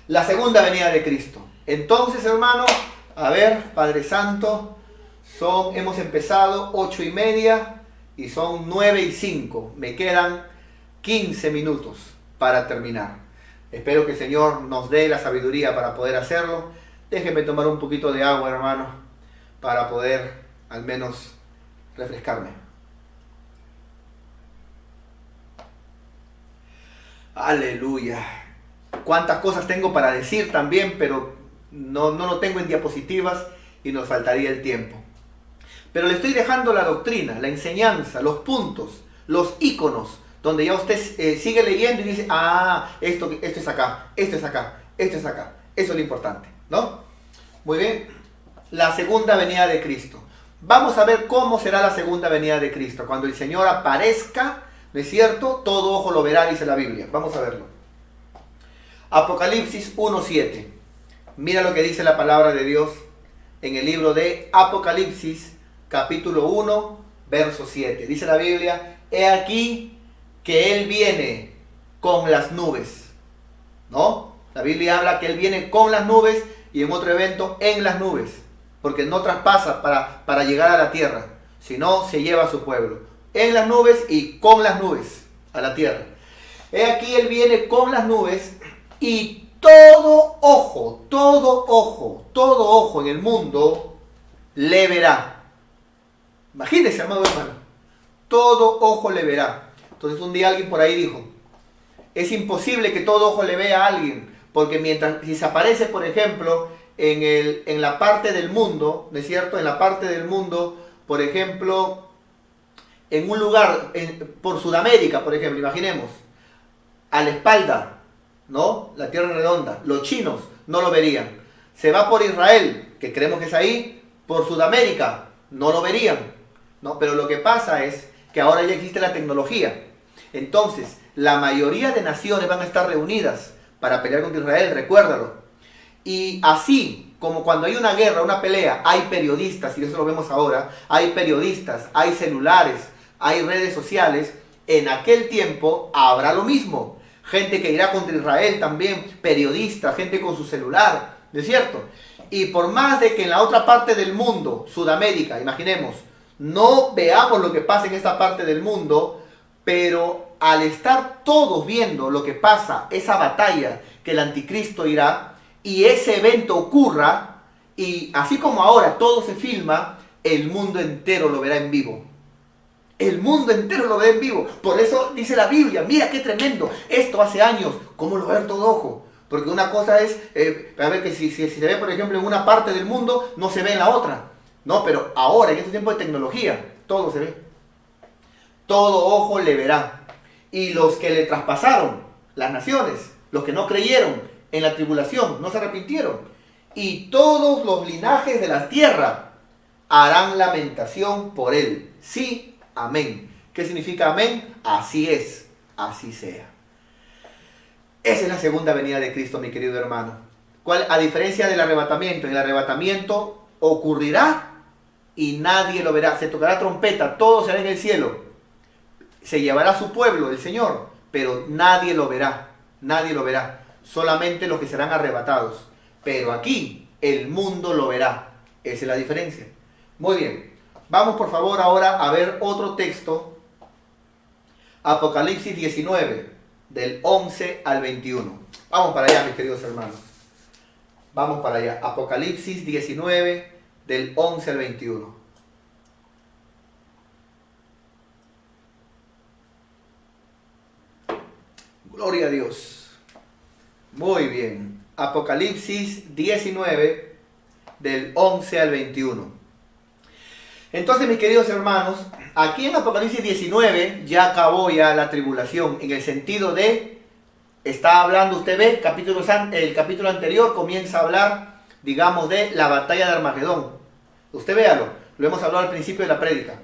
La segunda venida de Cristo. Entonces, hermano, a ver, Padre Santo, hemos empezado 8:30 y son 9:05. Me quedan 15 minutos para terminar. Espero que el Señor nos dé la sabiduría para poder hacerlo. Déjenme tomar un poquito de agua, hermano, para poder al menos refrescarme. Aleluya. Cuántas cosas tengo para decir también, pero no lo tengo en diapositivas y nos faltaría el tiempo. Pero le estoy dejando la doctrina, la enseñanza, los puntos, los íconos, donde ya usted sigue leyendo y dice, esto es acá, esto es acá, esto es acá. Eso es lo importante, ¿no? Muy bien. La segunda venida de Cristo. Vamos a ver cómo será la segunda venida de Cristo. Cuando el Señor aparezca, ¿no es cierto? Todo ojo lo verá, dice la Biblia. Vamos a verlo. Apocalipsis 1:7. Mira lo que dice la palabra de Dios en el libro de Apocalipsis, capítulo 1, verso 7. Dice la Biblia: he aquí que Él viene con las nubes. ¿No? La Biblia habla que Él viene con las nubes y en otro evento en las nubes. Porque no traspasa para llegar a la tierra, sino se lleva a su pueblo. En las nubes y con las nubes a la tierra. He aquí Él viene con las nubes y todo ojo en el mundo le verá. Imagínense, amado hermano, todo ojo le verá. Entonces un día alguien por ahí dijo, es imposible que todo ojo le vea a alguien, porque si se aparece, por ejemplo, en la parte del mundo, ¿no es cierto? En la parte del mundo, por ejemplo, en un lugar, por Sudamérica, por ejemplo, imaginemos, a la espalda, ¿no? La tierra redonda, los chinos no lo verían. Se va por Israel, que creemos que es ahí, por Sudamérica, no lo verían, ¿no? Pero lo que pasa es que ahora ya existe la tecnología. Entonces, la mayoría de naciones van a estar reunidas para pelear contra Israel, recuérdalo. Y así como cuando hay una guerra, una pelea, hay periodistas, y eso lo vemos ahora, hay periodistas, hay celulares, hay redes sociales, en aquel tiempo habrá lo mismo. Gente que irá contra Israel también, periodistas, gente con su celular, ¿no es cierto? Y por más de que en la otra parte del mundo, Sudamérica, imaginemos, no veamos lo que pasa en esta parte del mundo, pero al estar todos viendo lo que pasa, esa batalla que el anticristo irá, y ese evento ocurra, y así como ahora todo se filma, el mundo entero lo verá en vivo. El mundo entero lo ve en vivo. Por eso dice la Biblia, mira qué tremendo. Esto hace años, ¿cómo lo va a ver todo ojo? Porque una cosa es, a ver que si se ve, por ejemplo, en una parte del mundo, no se ve en la otra. No, pero ahora, en este tiempo de tecnología, todo se ve. Todo ojo le verá. Y los que le traspasaron, las naciones, los que no creyeron en la tribulación, no se arrepintieron. Y todos los linajes de la tierra harán lamentación por él. Sí, amén. ¿Qué significa amén? Así es, así sea. Esa es la segunda venida de Cristo, mi querido hermano. A diferencia del arrebatamiento, en el arrebatamiento ocurrirá y nadie lo verá. Se tocará trompeta, todo será en el cielo. Se llevará a su pueblo, el Señor, pero nadie lo verá. Nadie lo verá. Solamente los que serán arrebatados. Pero aquí el mundo lo verá. Esa es la diferencia. Muy bien. Vamos por favor ahora a ver otro texto. Apocalipsis 19, del 11 al 21. Vamos para allá, mis queridos hermanos. Vamos para allá. Apocalipsis 19, del 11 al 21. Gloria a Dios. Muy bien. Apocalipsis 19, del 11 al 21. Entonces, mis queridos hermanos, aquí en Apocalipsis 19 ya acabó ya la tribulación, en el sentido de, está hablando, usted ve, el capítulo anterior comienza a hablar, digamos, de la batalla de Armagedón. Usted véalo, lo hemos hablado al principio de la prédica.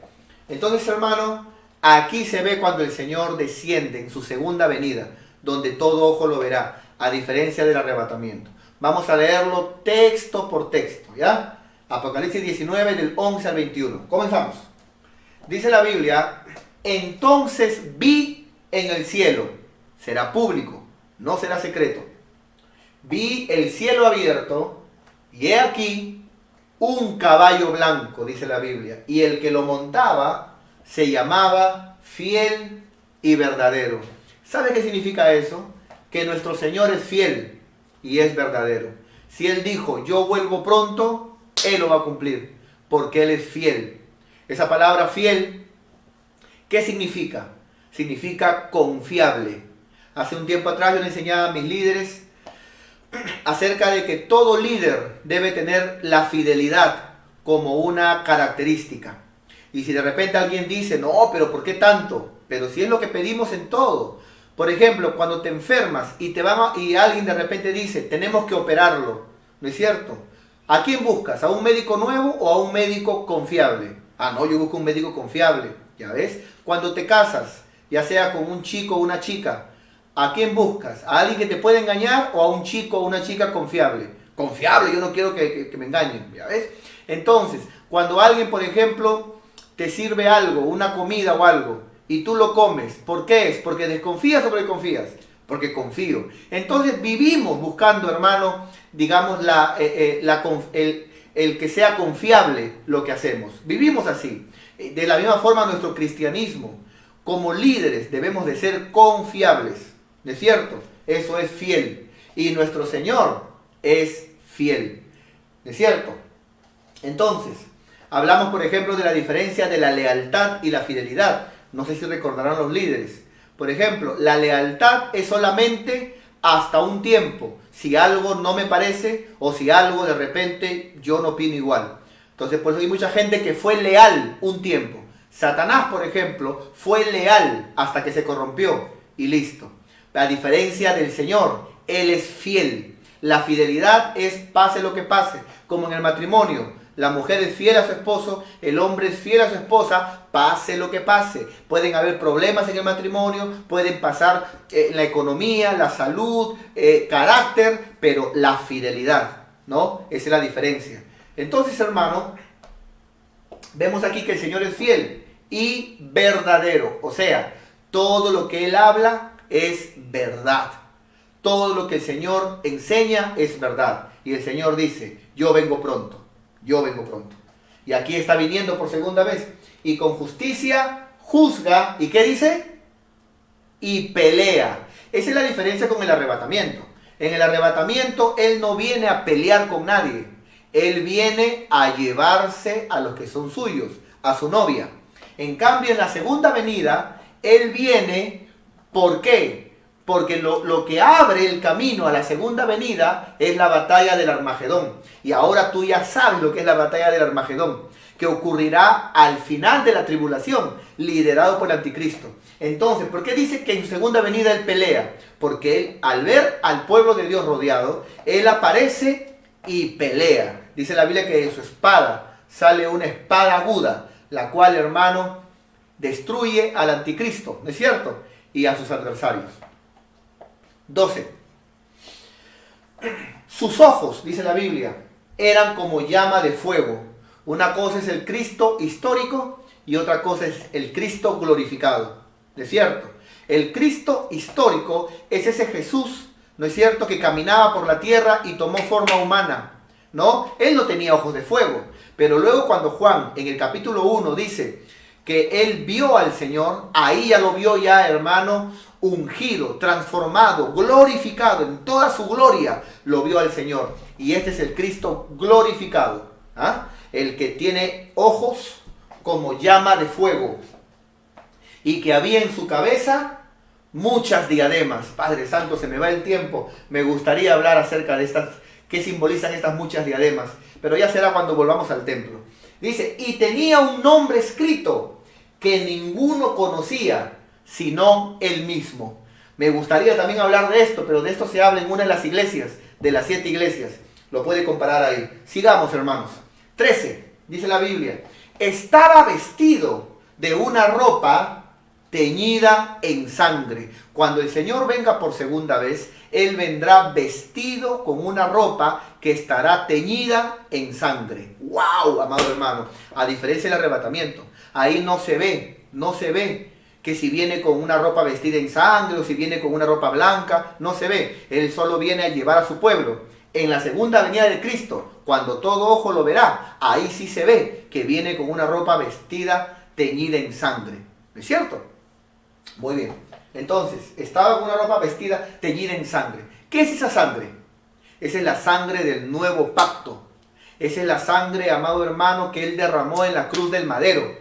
Entonces, hermano, aquí se ve cuando el Señor desciende en su segunda venida, donde todo ojo lo verá, a diferencia del arrebatamiento. Vamos a leerlo texto por texto, ¿ya? Apocalipsis 19, del 11 al 21. Comenzamos. Dice la Biblia, entonces vi en el cielo, será público, no será secreto. Vi el cielo abierto y he aquí un caballo blanco, dice la Biblia, y el que lo montaba se llamaba Fiel y Verdadero. ¿Sabe qué significa eso? Que nuestro Señor es fiel y es verdadero. Si Él dijo, yo vuelvo pronto, Él lo va a cumplir, porque Él es fiel. Esa palabra fiel, ¿qué significa? Significa confiable. Hace un tiempo atrás yo le enseñaba a mis líderes acerca de que todo líder debe tener la fidelidad como una característica. Y si de repente alguien dice, no, pero ¿por qué tanto? Pero si es lo que pedimos en todo. Por ejemplo, cuando te enfermas y alguien de repente dice, tenemos que operarlo, ¿no es cierto? ¿A quién buscas? ¿A un médico nuevo o a un médico confiable? Ah, no, yo busco un médico confiable, ¿ya ves? Cuando te casas, ya sea con un chico o una chica, ¿A quién buscas? ¿A alguien que te puede engañar o a un chico o una chica confiable? Confiable, yo no quiero que me engañen, ¿ya ves? Entonces, cuando alguien, por ejemplo, te sirve algo, una comida o algo, y tú lo comes, ¿por qué es? ¿Porque desconfías o porque confías? Porque confío. Entonces vivimos buscando, hermano, digamos, el que sea confiable lo que hacemos. Vivimos así. De la misma forma nuestro cristianismo, como líderes debemos de ser confiables. ¿No es cierto? Eso es fiel. Y nuestro Señor es fiel. ¿No es cierto? Entonces, hablamos por ejemplo de la diferencia de la lealtad y la fidelidad. No sé si recordarán los líderes. Por ejemplo, la lealtad es solamente hasta un tiempo. Si algo no me parece o si algo de repente yo no opino igual. Entonces por eso hay mucha gente que fue leal un tiempo. Satanás, por ejemplo, fue leal hasta que se corrompió y listo. A diferencia del Señor, Él es fiel. La fidelidad es pase lo que pase, como en el matrimonio. La mujer es fiel a su esposo, el hombre es fiel a su esposa, pase lo que pase. Pueden haber problemas en el matrimonio, pueden pasar la economía, la salud, carácter, pero la fidelidad, ¿no? Esa es la diferencia. Entonces, hermano, vemos aquí que el Señor es fiel y verdadero. O sea, todo lo que Él habla es verdad. Todo lo que el Señor enseña es verdad. Y el Señor dice, yo vengo pronto. Yo vengo pronto. Y aquí está viniendo por segunda vez. Y con justicia juzga. ¿Y qué dice? Y pelea. Esa es la diferencia con el arrebatamiento. En el arrebatamiento Él no viene a pelear con nadie. Él viene a llevarse a los que son suyos, a su novia. En cambio, en la segunda venida, Él viene, ¿por qué? Porque lo que abre el camino a la segunda venida es la batalla del Armagedón. Y ahora tú ya sabes lo que es la batalla del Armagedón, que ocurrirá al final de la tribulación, liderado por el anticristo. Entonces, ¿por qué dice que en su segunda venida Él pelea? Porque Él, al ver al pueblo de Dios rodeado, Él aparece y pelea. Dice la Biblia que de su espada sale una espada aguda, la cual, hermano, destruye al anticristo, ¿no es cierto? Y a sus adversarios. 12. Sus ojos, dice la Biblia, eran como llama de fuego. Una cosa es el Cristo histórico y otra cosa es el Cristo glorificado. ¿No es cierto? El Cristo histórico es ese Jesús, ¿no es cierto?, que caminaba por la tierra y tomó forma humana, ¿no? Él no tenía ojos de fuego. Pero luego cuando Juan en el capítulo 1 dice que él vio al Señor, ahí ya lo vio ya, hermano, ungido, transformado, glorificado en toda su gloria, lo vio al Señor. Y este es el Cristo glorificado, ¿ah? El que tiene ojos como llama de fuego y que había en su cabeza muchas diademas. Padre Santo, se me va el tiempo. Me gustaría hablar acerca de estas, qué simbolizan estas muchas diademas, pero ya será cuando volvamos al templo. Dice, y tenía un nombre escrito que ninguno conocía, sino él mismo. Me gustaría también hablar de esto, pero de esto se habla en una de las iglesias, de las 7 iglesias. Lo puede comparar ahí. Sigamos, hermanos. 13, dice la Biblia, estaba vestido de una ropa teñida en sangre. Cuando el Señor venga por segunda vez, Él vendrá vestido con una ropa que estará teñida en sangre. ¡Wow, amado hermano! A diferencia del arrebatamiento, ahí no se ve que si viene con una ropa vestida en sangre o si viene con una ropa blanca, no se ve. Él solo viene a llevar a su pueblo. En la segunda venida de Cristo, cuando todo ojo lo verá, ahí sí se ve que viene con una ropa vestida teñida en sangre. ¿No es cierto? Muy bien. Entonces, estaba con una ropa vestida teñida en sangre. ¿Qué es esa sangre? Esa es la sangre del nuevo pacto. Esa es la sangre, amado hermano, que Él derramó en la cruz del madero.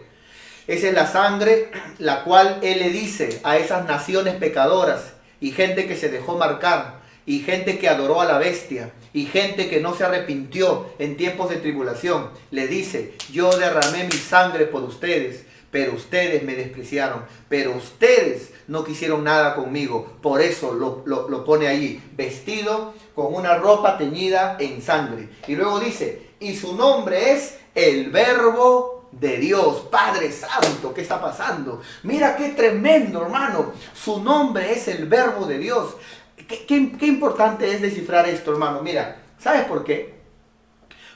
Esa es la sangre la cual Él le dice a esas naciones pecadoras y gente que se dejó marcar y gente que adoró a la bestia y gente que no se arrepintió en tiempos de tribulación. Le dice, yo derramé mi sangre por ustedes, pero ustedes me despreciaron, pero ustedes no quisieron nada conmigo. Por eso lo pone allí, vestido con una ropa teñida en sangre. Y luego dice, y su nombre es el Verbo de Dios. Padre Santo, ¿qué está pasando? Mira qué tremendo, hermano. Su nombre es el Verbo de Dios. Qué importante es descifrar esto, hermano. Mira, ¿sabes por qué?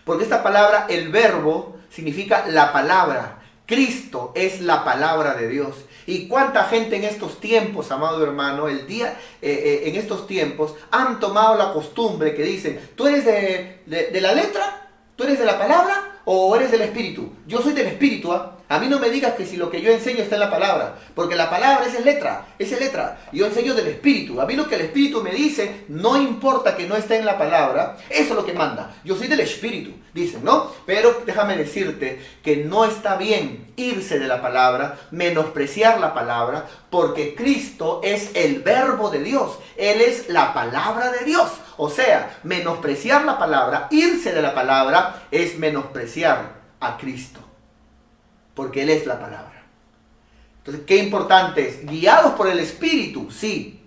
Porque esta palabra, el Verbo, significa la palabra. Cristo es la palabra de Dios. Y cuánta gente en estos tiempos, amado hermano, en estos tiempos, han tomado la costumbre que dicen, ¿tú eres de la letra? ¿Tú eres de la palabra? ¿O eres del espíritu? Yo soy del espíritu, ¿ah? A mí no me digas que si lo que yo enseño está en la palabra, porque la palabra es letra. Yo enseño del espíritu. A mí lo que el espíritu me dice, no importa que no esté en la palabra, eso es lo que manda. Yo soy del espíritu, dicen, ¿no? Pero déjame decirte que no está bien irse de la palabra, menospreciar la palabra, porque Cristo es el Verbo de Dios. Él es la palabra de Dios. O sea, menospreciar la palabra, irse de la palabra, es menospreciar a Cristo. Porque Él es la palabra. Entonces, qué importante es, guiados por el Espíritu, sí,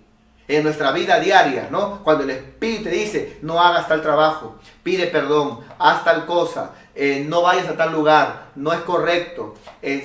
en nuestra vida diaria, ¿no? Cuando el Espíritu te dice, no hagas tal trabajo, pide perdón, haz tal cosa, no vayas a tal lugar, no es correcto,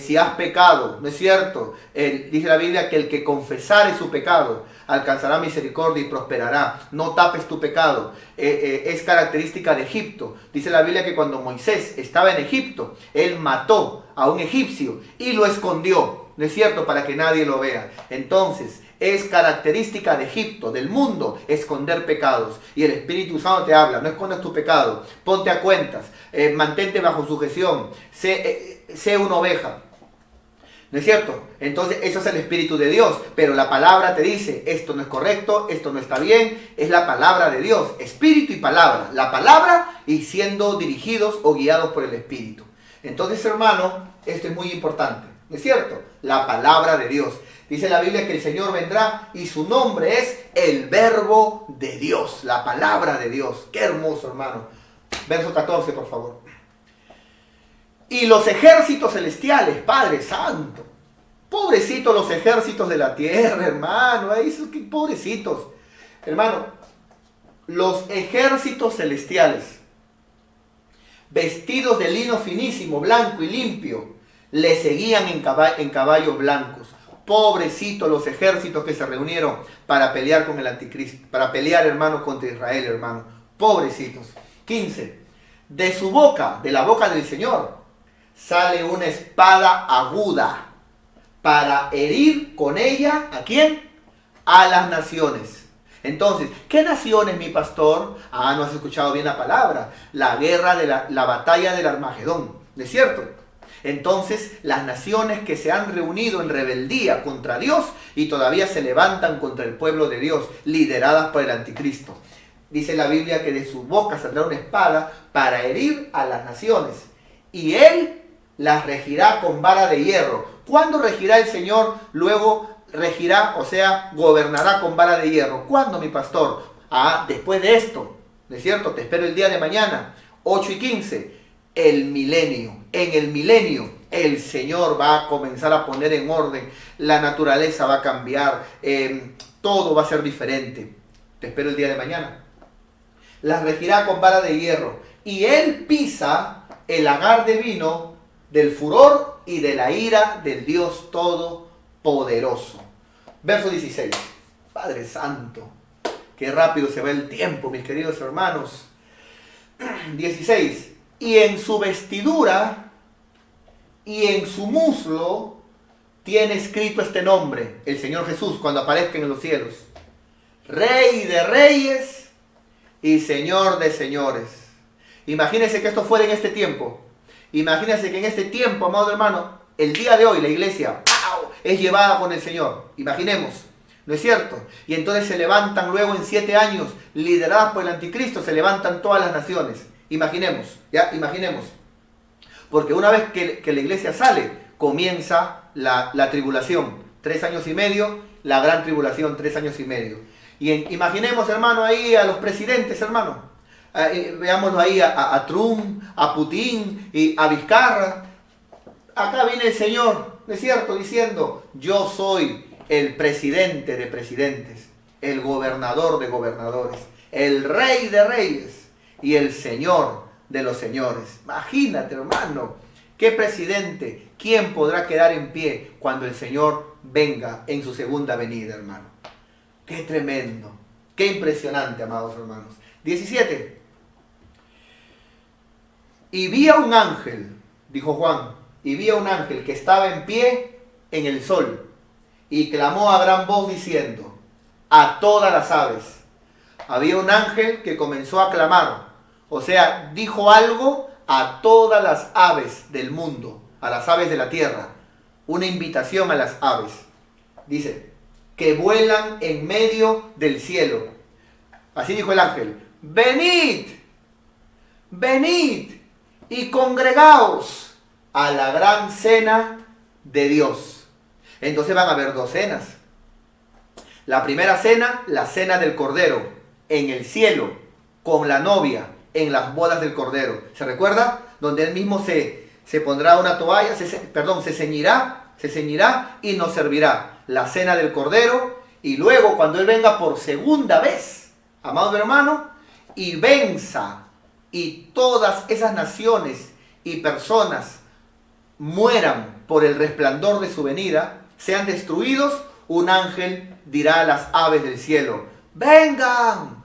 si has pecado, no es cierto, dice la Biblia que el que confesare su pecado, alcanzará misericordia y prosperará. No tapes tu pecado. Es característica de Egipto. Dice la Biblia que cuando Moisés estaba en Egipto, él mató a un egipcio y lo escondió, ¿no es cierto?, para que nadie lo vea. Entonces, es característica de Egipto, del mundo, esconder pecados. Y el Espíritu Santo te habla, no escondas tu pecado, ponte a cuentas, mantente bajo sujeción, sé una oveja. ¿No es cierto? Entonces eso es el Espíritu de Dios, pero la palabra te dice, esto no es correcto, esto no está bien, es la palabra de Dios, Espíritu y palabra, la palabra y siendo dirigidos o guiados por el Espíritu. Entonces, hermano, esto es muy importante, ¿no es cierto? La palabra de Dios. Dice la Biblia que el Señor vendrá y su nombre es el Verbo de Dios, la palabra de Dios. Qué hermoso, hermano. Verso 14, por favor. Y los ejércitos celestiales, Padre Santo. Pobrecitos los ejércitos de la tierra, hermano. Pobrecitos. Hermano, los ejércitos celestiales, vestidos de lino finísimo, blanco y limpio, le seguían en caballos blancos. Pobrecitos los ejércitos que se reunieron para pelear con el anticristo, para pelear, hermano, contra Israel, hermano. Pobrecitos. 15. De su boca, de la boca del Señor, sale una espada aguda para herir con ella, ¿a quién? A las naciones. Entonces, ¿qué naciones, mi pastor? No has escuchado bien la palabra. La guerra de la batalla del Armagedón, ¿no es cierto? Entonces, las naciones que se han reunido en rebeldía contra Dios y todavía se levantan contra el pueblo de Dios, lideradas por el anticristo. Dice la Biblia que de su boca saldrá una espada para herir a las naciones. Y él las regirá con vara de hierro. ¿Cuándo regirá el Señor? Luego regirá, o sea, gobernará con vara de hierro. ¿Cuándo, mi pastor? Después de esto, ¿no es cierto? Te espero el día de mañana, 8:15, el milenio. En el milenio, el Señor va a comenzar a poner en orden, la naturaleza va a cambiar, todo va a ser diferente. Te espero el día de mañana. Las regirá con vara de hierro. Y él pisa el lagar de vino del furor y de la ira del Dios Todopoderoso. Verso 16. Padre Santo, qué rápido se va el tiempo, mis queridos hermanos. 16. Y en su vestidura y en su muslo tiene escrito este nombre, el Señor Jesús, cuando aparezca en los cielos. Rey de reyes y Señor de señores. Imagínense que esto fuera en este tiempo. Imagínense que en este tiempo, amado hermano, el día de hoy la iglesia es llevada con el Señor. Imaginemos, ¿no es cierto? Y entonces se levantan luego en 7 años, lideradas por el anticristo, se levantan todas las naciones. Imaginemos, ¿ya? Imaginemos. Porque una vez que la iglesia sale, comienza la tribulación. 3 años y medio, la gran tribulación, 3 años y medio. Y imaginemos, hermano, ahí a los presidentes, hermano. Veámoslo ahí a Trump, a Putin y a Vizcarra. Acá viene el Señor, ¿no es cierto? Diciendo, yo soy el presidente de presidentes, el gobernador de gobernadores, el rey de reyes y el Señor de los señores. Imagínate, hermano, ¿Qué presidente? ¿Quién podrá quedar en pie cuando el Señor venga en su segunda venida, hermano? Qué tremendo, qué impresionante, amados hermanos. 17. Y vi a un ángel, dijo Juan, y vi a un ángel que estaba en pie en el sol y clamó a gran voz diciendo, a todas las aves. Había un ángel que comenzó a clamar, o sea, dijo algo a todas las aves del mundo, a las aves de la tierra, una invitación a las aves. Dice, que vuelan en medio del cielo. Así dijo el ángel, venid, venid y congregaos a la gran cena de Dios. Entonces van a haber dos cenas. La primera cena, la cena del Cordero, en el cielo, con la novia, en las bodas del Cordero. ¿Se recuerda? Donde él mismo se pondrá una toalla, se ceñirá y nos servirá la cena del Cordero. Y luego cuando él venga por segunda vez, amado hermano, y venza, y todas esas naciones y personas mueran por el resplandor de su venida, sean destruidos, un ángel dirá a las aves del cielo, vengan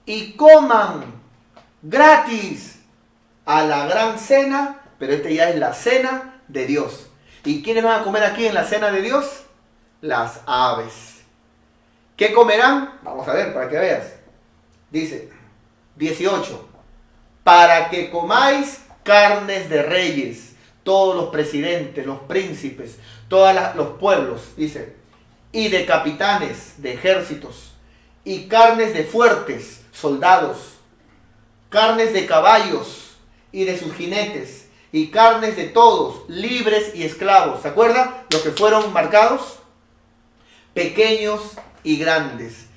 y coman gratis a la gran cena, pero esta ya es la cena de Dios. ¿Y quiénes van a comer aquí en la cena de Dios? Las aves. ¿Qué comerán? Vamos a ver para que veas. Dice 18, para que comáis carnes de reyes, todos los presidentes, los príncipes, todos los pueblos, dice, y de capitanes de ejércitos, y carnes de fuertes soldados, carnes de caballos y de sus jinetes, y carnes de todos, libres y esclavos. ¿Se acuerda? Los que fueron marcados, pequeños y grandes.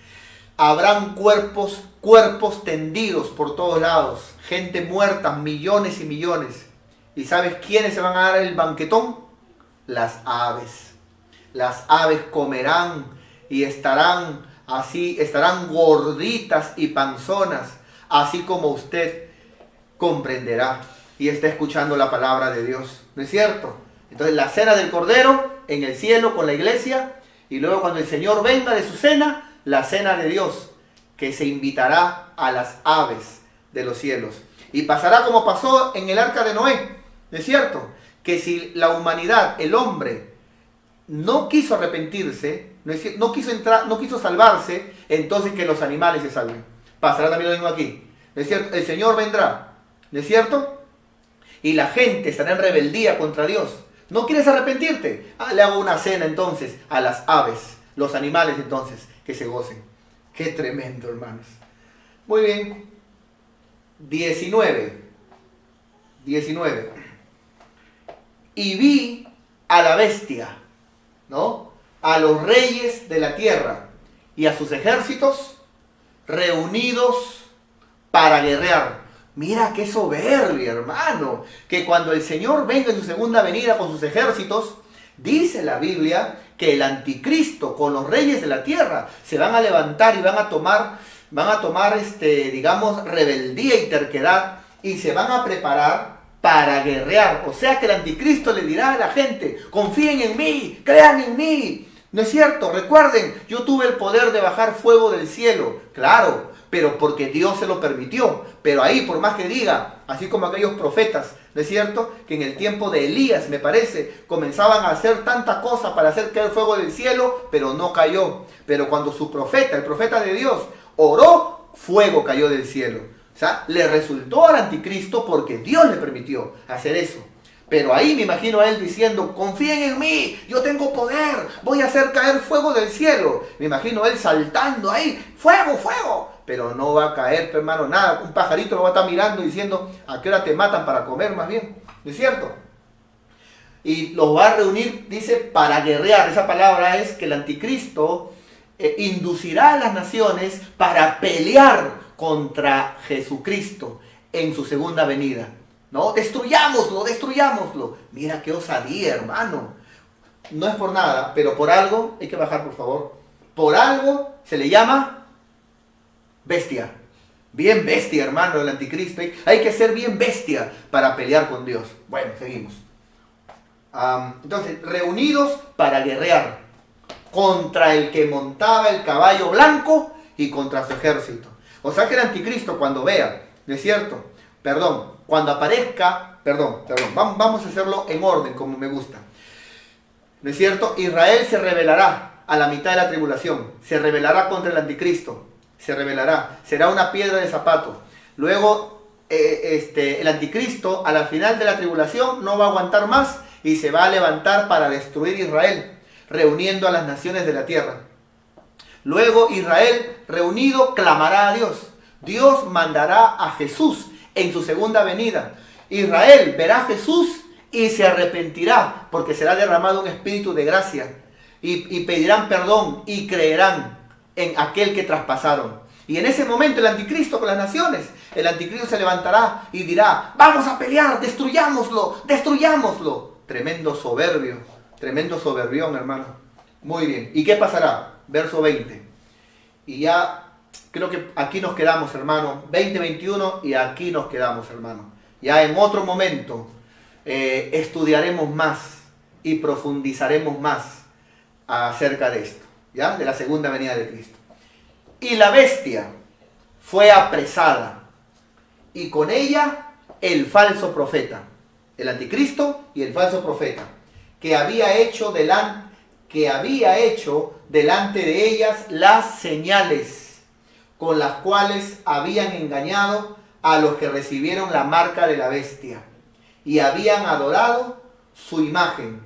Habrán cuerpos tendidos por todos lados, gente muerta, millones y millones. ¿Y sabes quiénes se van a dar el banquetón? Las aves. Las aves comerán y estarán así, estarán gorditas y panzonas, así como usted comprenderá y está escuchando la palabra de Dios. ¿No es cierto? Entonces la cena del Cordero en el cielo con la iglesia, y luego cuando el Señor venga de su cena, la cena de Dios, que se invitará a las aves de los cielos. Y pasará como pasó en el arca de Noé. ¿No es cierto? Que si la humanidad, el hombre, no quiso arrepentirse, no quiso salvarse, entonces que los animales se salven. Pasará también lo mismo aquí. ¿No es cierto? El Señor vendrá. ¿No es cierto? Y la gente estará en rebeldía contra Dios. ¿No quieres arrepentirte? Le hago una cena entonces a las aves, los animales entonces, que se gocen. Qué tremendo, hermanos. Muy bien. 19. Y vi a la bestia, ¿no? A los reyes de la tierra y a sus ejércitos reunidos para guerrear. Mira qué soberbia, hermano, que cuando el Señor venga en su segunda venida con sus ejércitos, dice la Biblia que el anticristo con los reyes de la tierra se van a levantar y van a tomar digamos, rebeldía y terquedad, y se van a preparar para guerrear. O sea que el anticristo le dirá a la gente, confíen en mí, crean en mí. ¿No es cierto? Recuerden, yo tuve el poder de bajar fuego del cielo. Claro, pero porque Dios se lo permitió. Pero ahí, por más que diga, así como aquellos profetas, ¿no es cierto? Que en el tiempo de Elías, me parece, comenzaban a hacer tantas cosas para hacer caer fuego del cielo, pero no cayó. Pero cuando su profeta, el profeta de Dios, oró, fuego cayó del cielo. O sea, le resultó al anticristo porque Dios le permitió hacer eso. Pero ahí me imagino a él diciendo, confíen en mí, yo tengo poder, voy a hacer caer fuego del cielo. Me imagino a él saltando ahí, fuego, fuego. Pero no va a caer, hermano, nada. Un pajarito lo va a estar mirando diciendo, ¿a qué hora te matan para comer más bien? ¿No es cierto? Y los va a reunir, dice, para guerrear. Esa palabra es que el anticristo inducirá a las naciones para pelear contra Jesucristo en su segunda venida. No, destruyámoslo. Mira qué osadía, hermano. No es por nada, pero por algo, hay que bajar por favor. Por algo se le llama bestia. Bien bestia, hermano, el anticristo. Hay que ser bien bestia para pelear con Dios. Bueno, seguimos. Entonces, reunidos para guerrear contra el que montaba el caballo blanco y contra su ejército. O sea que el anticristo cuando vea, ¿no es cierto? Cuando aparezca, vamos a hacerlo en orden como me gusta. ¿No es cierto? Israel se rebelará a la mitad de la tribulación, se rebelará contra el anticristo, se rebelará, será una piedra de zapato. Luego el anticristo a la final de la tribulación no va a aguantar más y se va a levantar para destruir Israel, reuniendo a las naciones de la tierra. Luego Israel reunido clamará a Dios. Dios mandará a Jesús en su segunda venida. Israel verá a Jesús y se arrepentirá porque será derramado un espíritu de gracia y pedirán perdón y creerán en aquel que traspasaron. Y en ese momento el anticristo con las naciones, el anticristo se levantará y dirá: vamos a pelear, destruyámoslo. Tremendo soberbión, hermano. Muy bien. ¿Y qué pasará? Verso 20. Y ya creo que aquí nos quedamos, hermano. 20, 21 y aquí nos quedamos, hermano. Ya en otro momento estudiaremos más y profundizaremos más acerca de esto, ¿ya? De la segunda venida de Cristo. Y la bestia fue apresada y con ella el falso profeta, el anticristo y el falso profeta, que había hecho delante de ellas las señales con las cuales habían engañado a los que recibieron la marca de la bestia y habían adorado su imagen.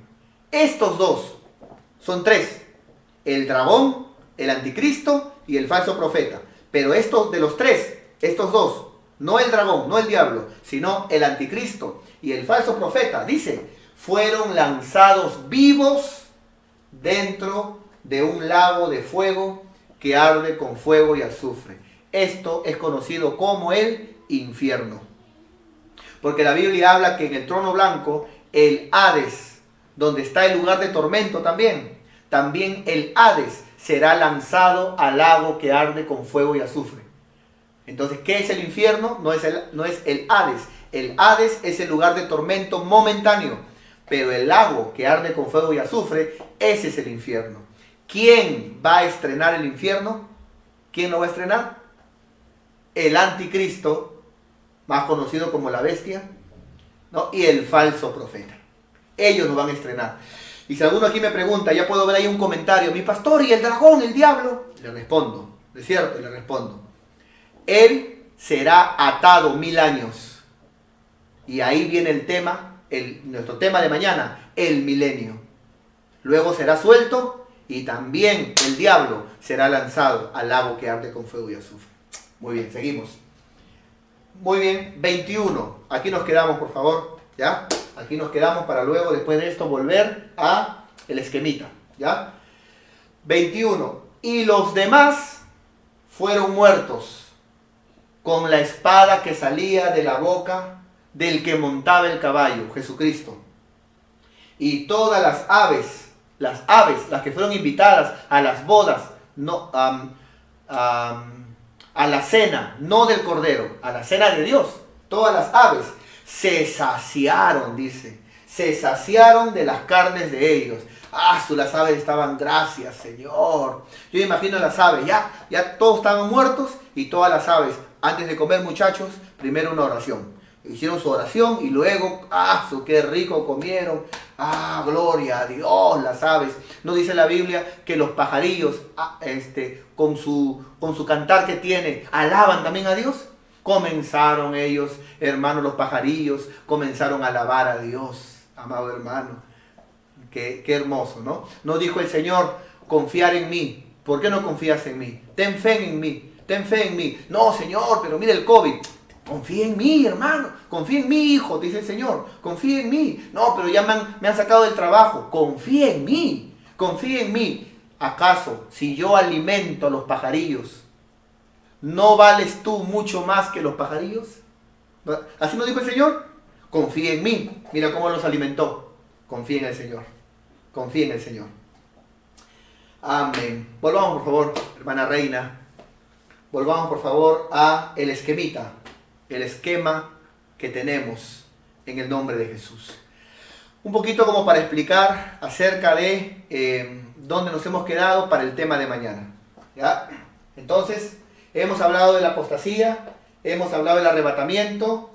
Estos dos son tres: el dragón, el anticristo y el falso profeta. Pero estos dos, no el dragón, no el diablo, sino el anticristo y el falso profeta, dice, fueron lanzados vivos dentro de un lago de fuego que arde con fuego y azufre. Esto es conocido como el infierno. Porque la Biblia habla que en el trono blanco, el Hades, donde está el lugar de tormento también el Hades será lanzado al lago que arde con fuego y azufre. Entonces, ¿qué es el infierno? No es el Hades. El Hades es el lugar de tormento momentáneo. Pero el lago que arde con fuego y azufre, ese es el infierno. ¿Quién va a estrenar el infierno? ¿Quién lo va a estrenar? El anticristo, más conocido como la bestia, ¿no? Y el falso profeta. Ellos lo van a estrenar. Y si alguno aquí me pregunta, ya puedo ver ahí un comentario: mi pastor, ¿y el dragón, el diablo? Le respondo, ¿de cierto? Le respondo: él será atado 1000 años. Y ahí viene el tema, nuestro tema de mañana, el milenio. Luego será suelto y también el diablo será lanzado al lago que arde con fuego y azufre. Muy bien, seguimos. Muy bien, 21. Aquí nos quedamos, por favor, ¿ya? Aquí nos quedamos para luego, después de esto, volver a el esquemita, ¿ya? 21. Y los demás fueron muertos con la espada que salía de la boca del que montaba el caballo, Jesucristo. Y todas las aves, las que fueron invitadas a las bodas, no, a la cena, no del Cordero, a la cena de Dios, todas las aves se saciaron, dice, se saciaron de las carnes de ellos. Las aves estaban, gracias Señor. Yo imagino las aves, ya todos estaban muertos y todas las aves, antes de comer, muchachos, primero una oración. Hicieron su oración y luego, qué rico comieron. Gloria a Dios, las aves. ¿No dice la Biblia que los pajarillos, con su cantar que tienen, alaban también a Dios? Comenzaron ellos, hermanos, los pajarillos, comenzaron a alabar a Dios, amado hermano. Qué hermoso, ¿no? No dijo el Señor: confiar en mí. ¿Por qué no confías en mí? Ten fe en mí, ten fe en mí. No, Señor, pero mira el COVID. Confía en mí, hermano. Confía en mí, hijo, dice el Señor. Confía en mí. No, pero ya me han sacado del trabajo. Confía en mí. Confía en mí. ¿Acaso, si yo alimento a los pajarillos, no vales tú mucho más que los pajarillos? ¿Así nos dijo el Señor? Confía en mí. Mira cómo los alimentó. Confía en el Señor. Confía en el Señor. Amén. Volvamos, por favor, hermana Reina. Volvamos, por favor, a el esquemita. El esquema que tenemos en el nombre de Jesús. un poquito como para explicar acerca de dónde nos hemos quedado para el tema de mañana. ¿Ya? Entonces, hemos hablado de la apostasía, hemos hablado del arrebatamiento,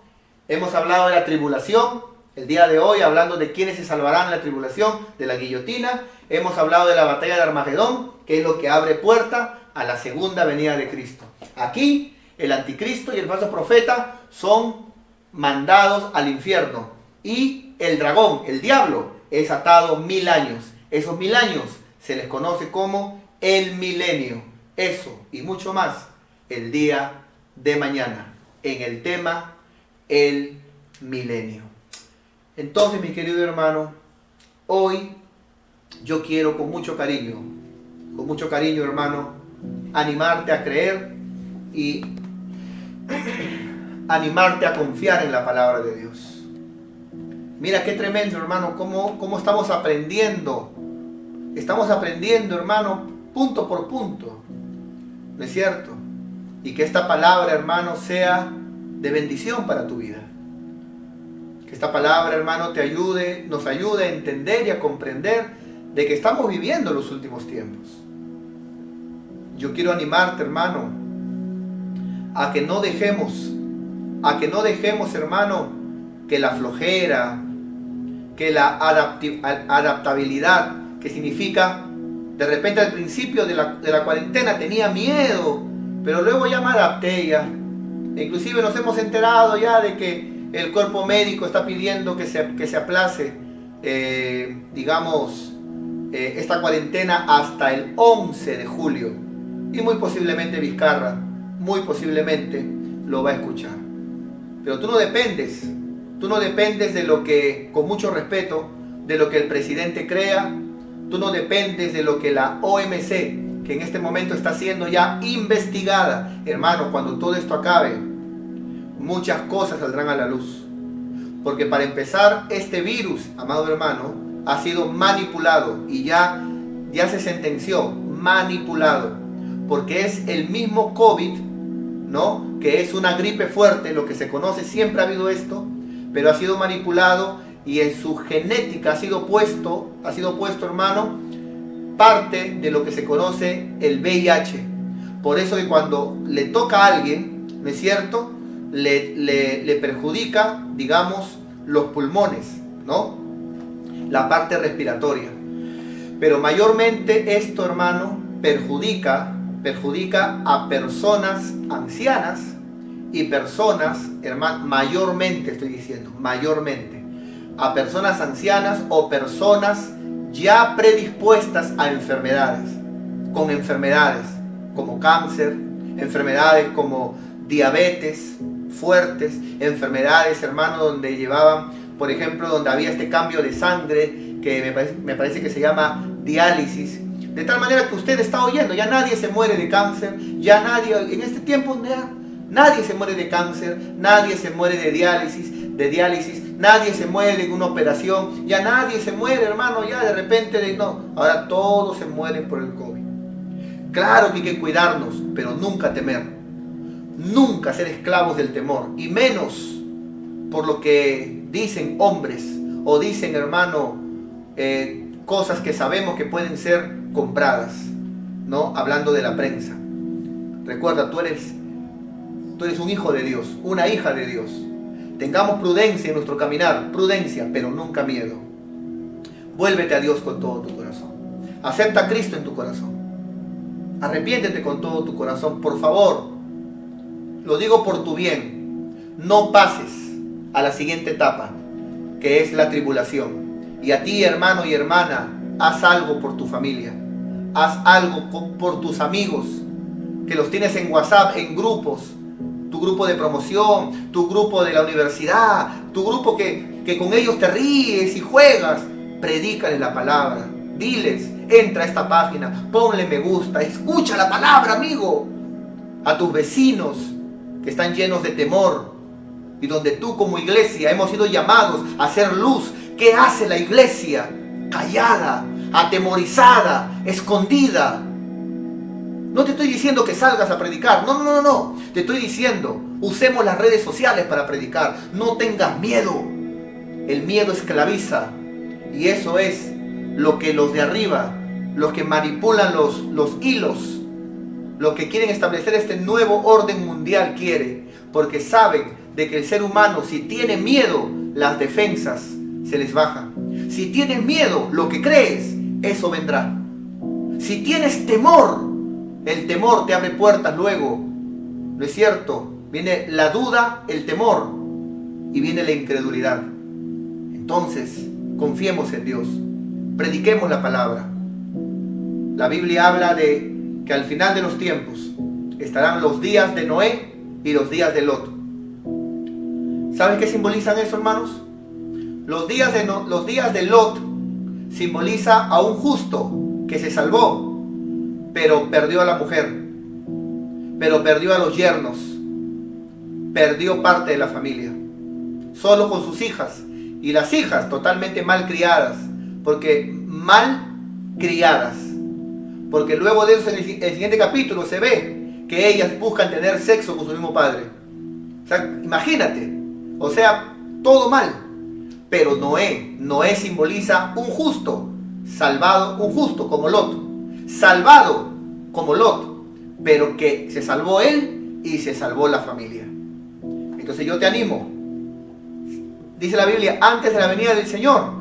hemos hablado de la tribulación, el día de hoy hablando de quiénes se salvarán en la tribulación, de la guillotina, hemos hablado de la batalla de Armagedón, que es lo que abre puerta a la segunda venida de Cristo. Aquí, el anticristo y el falso profeta son mandados al infierno, y el dragón, el diablo, es atado 1000 años. Esos 1000 años se les conoce como el milenio. Eso y mucho más el día de mañana en el tema el milenio. Entonces, mi querido hermano, hoy yo quiero con mucho cariño, hermano, animarte a creer y animarte a confiar en la palabra de Dios. Mira qué tremendo, hermano, cómo estamos aprendiendo. Estamos aprendiendo, hermano, punto por punto. ¿No es cierto? Y que esta palabra, hermano, sea de bendición para tu vida. Que esta palabra, hermano, nos ayude a entender y a comprender de que estamos viviendo los últimos tiempos. Yo quiero animarte, hermano, a que no dejemos, hermano, que la flojera, que la adaptabilidad, que significa, de repente al principio de la cuarentena tenía miedo, pero luego ya me adapté ya. Inclusive nos hemos enterado ya de que el cuerpo médico está pidiendo que se aplace, esta cuarentena hasta el 11 de julio. Y muy posiblemente Vizcarra, muy posiblemente lo va a escuchar. Pero tú no dependes de lo que, con mucho respeto, de lo que el presidente crea. Tú no dependes de lo que la OMC, que en este momento está siendo ya investigada. Hermano, cuando todo esto acabe, muchas cosas saldrán a la luz. Porque para empezar, este virus, amado hermano, ha sido manipulado y ya se sentenció, manipulado. Porque es el mismo COVID, ¿no? Que es una gripe fuerte, lo que se conoce, siempre ha habido esto, pero ha sido manipulado y en su genética ha sido puesto, hermano, parte de lo que se conoce el VIH. Por eso que cuando le toca a alguien, ¿no es cierto?, le perjudica, digamos, los pulmones, ¿no? La parte respiratoria. Pero mayormente esto, hermano, perjudica a personas ancianas y personas, hermano, mayormente a personas ancianas o personas ya predispuestas a enfermedades, con enfermedades como cáncer, enfermedades como diabetes fuertes, enfermedades, hermano, donde llevaban, por ejemplo, donde había este cambio de sangre, que me parece que se llama diálisis. De tal manera que usted está oyendo, ya nadie se muere de cáncer, ya nadie, en este tiempo nadie se muere de cáncer, nadie se muere de diálisis, nadie se muere de una operación, ya nadie se muere, hermano, ya de repente, no, ahora todos se mueren por el COVID. Claro que hay que cuidarnos, pero nunca temer, nunca ser esclavos del temor, y menos por lo que dicen hombres, o dicen, hermano, cosas que sabemos que pueden ser compradas, ¿no? Hablando de la prensa. Recuerda, tú eres un hijo de Dios, una hija de Dios. Tengamos prudencia en nuestro caminar, prudencia, pero nunca miedo. Vuélvete a Dios con todo tu corazón. Acepta a Cristo en tu corazón. Arrepiéntete con todo tu corazón, por favor. Lo digo por tu bien. No pases a la siguiente etapa, que es la tribulación. Y a ti, hermano y hermana, haz algo por tu familia. Haz algo por tus amigos, que los tienes en WhatsApp, en grupos. Tu grupo de promoción, tu grupo de la universidad, tu grupo que con ellos te ríes y juegas. Predícales la palabra. Diles, entra a esta página, ponle me gusta, escucha la palabra, amigo. A tus vecinos que están llenos de temor y donde tú como iglesia hemos sido llamados a hacer luz. ¿Qué hace la iglesia? Callada, atemorizada, escondida. No te estoy diciendo que salgas a predicar. No. Te estoy diciendo, usemos las redes sociales para predicar. No tengas miedo. El miedo esclaviza. Y eso es lo que los de arriba, los que manipulan los hilos, los que quieren establecer este nuevo orden mundial quiere, porque saben de que el ser humano, si tiene miedo, las defensas se les bajan. Si tienes miedo, lo que crees, eso vendrá. Si tienes temor, el temor te abre puertas luego. ¿No es cierto? Viene la duda, el temor y viene la incredulidad. Entonces, confiemos en Dios. Prediquemos la palabra. La Biblia habla de que al final de los tiempos estarán los días de Noé y los días de Lot. ¿Saben qué simbolizan eso, hermanos? Los días de Lot simboliza a un justo que se salvó, pero perdió a la mujer, pero perdió a los yernos, perdió parte de la familia, solo con sus hijas, y las hijas totalmente mal criadas, porque luego de eso en el siguiente capítulo se ve que ellas buscan tener sexo con su mismo padre. O sea, imagínate, o sea, todo mal. Pero Noé simboliza un justo, salvado, un justo como Lot, salvado como Lot, pero que se salvó él y se salvó la familia. Entonces yo te animo, dice la Biblia, antes de la venida del Señor,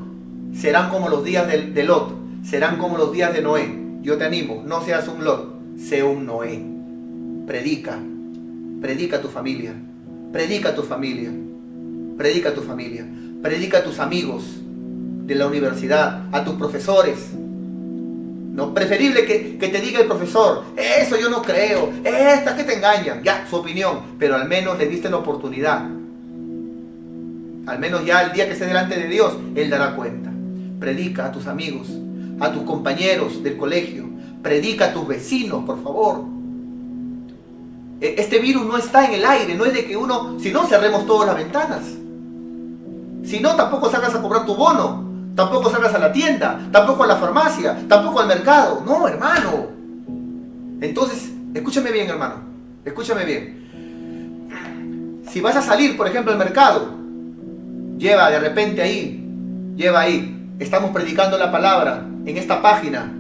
serán como los días de Lot, serán como los días de Noé. Yo te animo, no seas un Lot, sé un Noé. Predica a tu familia, predica a tu familia, predica a tu familia. Predica a tus amigos de la universidad, a tus profesores. No, preferible que te diga el profesor, eso yo no creo, estas que te engañan, ya, su opinión, pero al menos le diste la oportunidad. Al menos ya el día que esté delante de Dios, Él dará cuenta. Predica a tus amigos, a tus compañeros del colegio, predica a tus vecinos, por favor. Este virus no está en el aire, no es de que uno, si no, cerremos todas las ventanas. Si no, tampoco salgas a cobrar tu bono, tampoco salgas a la tienda, tampoco a la farmacia, tampoco al mercado. No, hermano. Entonces, escúchame bien, hermano. Escúchame bien. Si vas a salir, por ejemplo, al mercado, lleva ahí. Estamos predicando la palabra en esta página.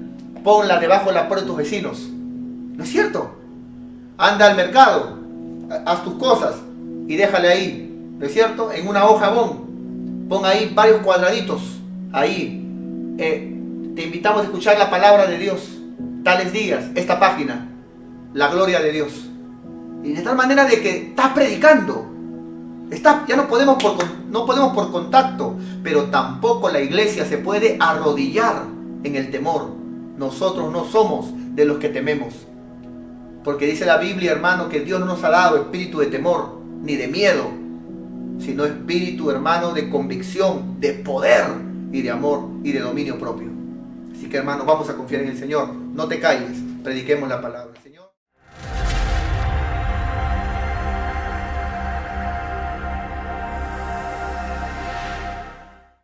Ponla debajo de la puerta de tus vecinos. ¿No es cierto? Anda al mercado, haz tus cosas y déjale ahí. ¿No es cierto? En una hoja bond. Pon ahí varios cuadraditos. Ahí. Te invitamos a escuchar la palabra de Dios. Tales días, esta página. La gloria de Dios. Y de tal manera de que estás predicando. Ya no podemos por contacto. Pero tampoco la iglesia se puede arrodillar en el temor. Nosotros no somos de los que tememos. Porque dice la Biblia, hermano, que Dios no nos ha dado espíritu de temor ni de miedo, sino espíritu, hermano, de convicción, de poder y de amor y de dominio propio. Así que, hermano, vamos a confiar en el Señor. No te calles, prediquemos la palabra.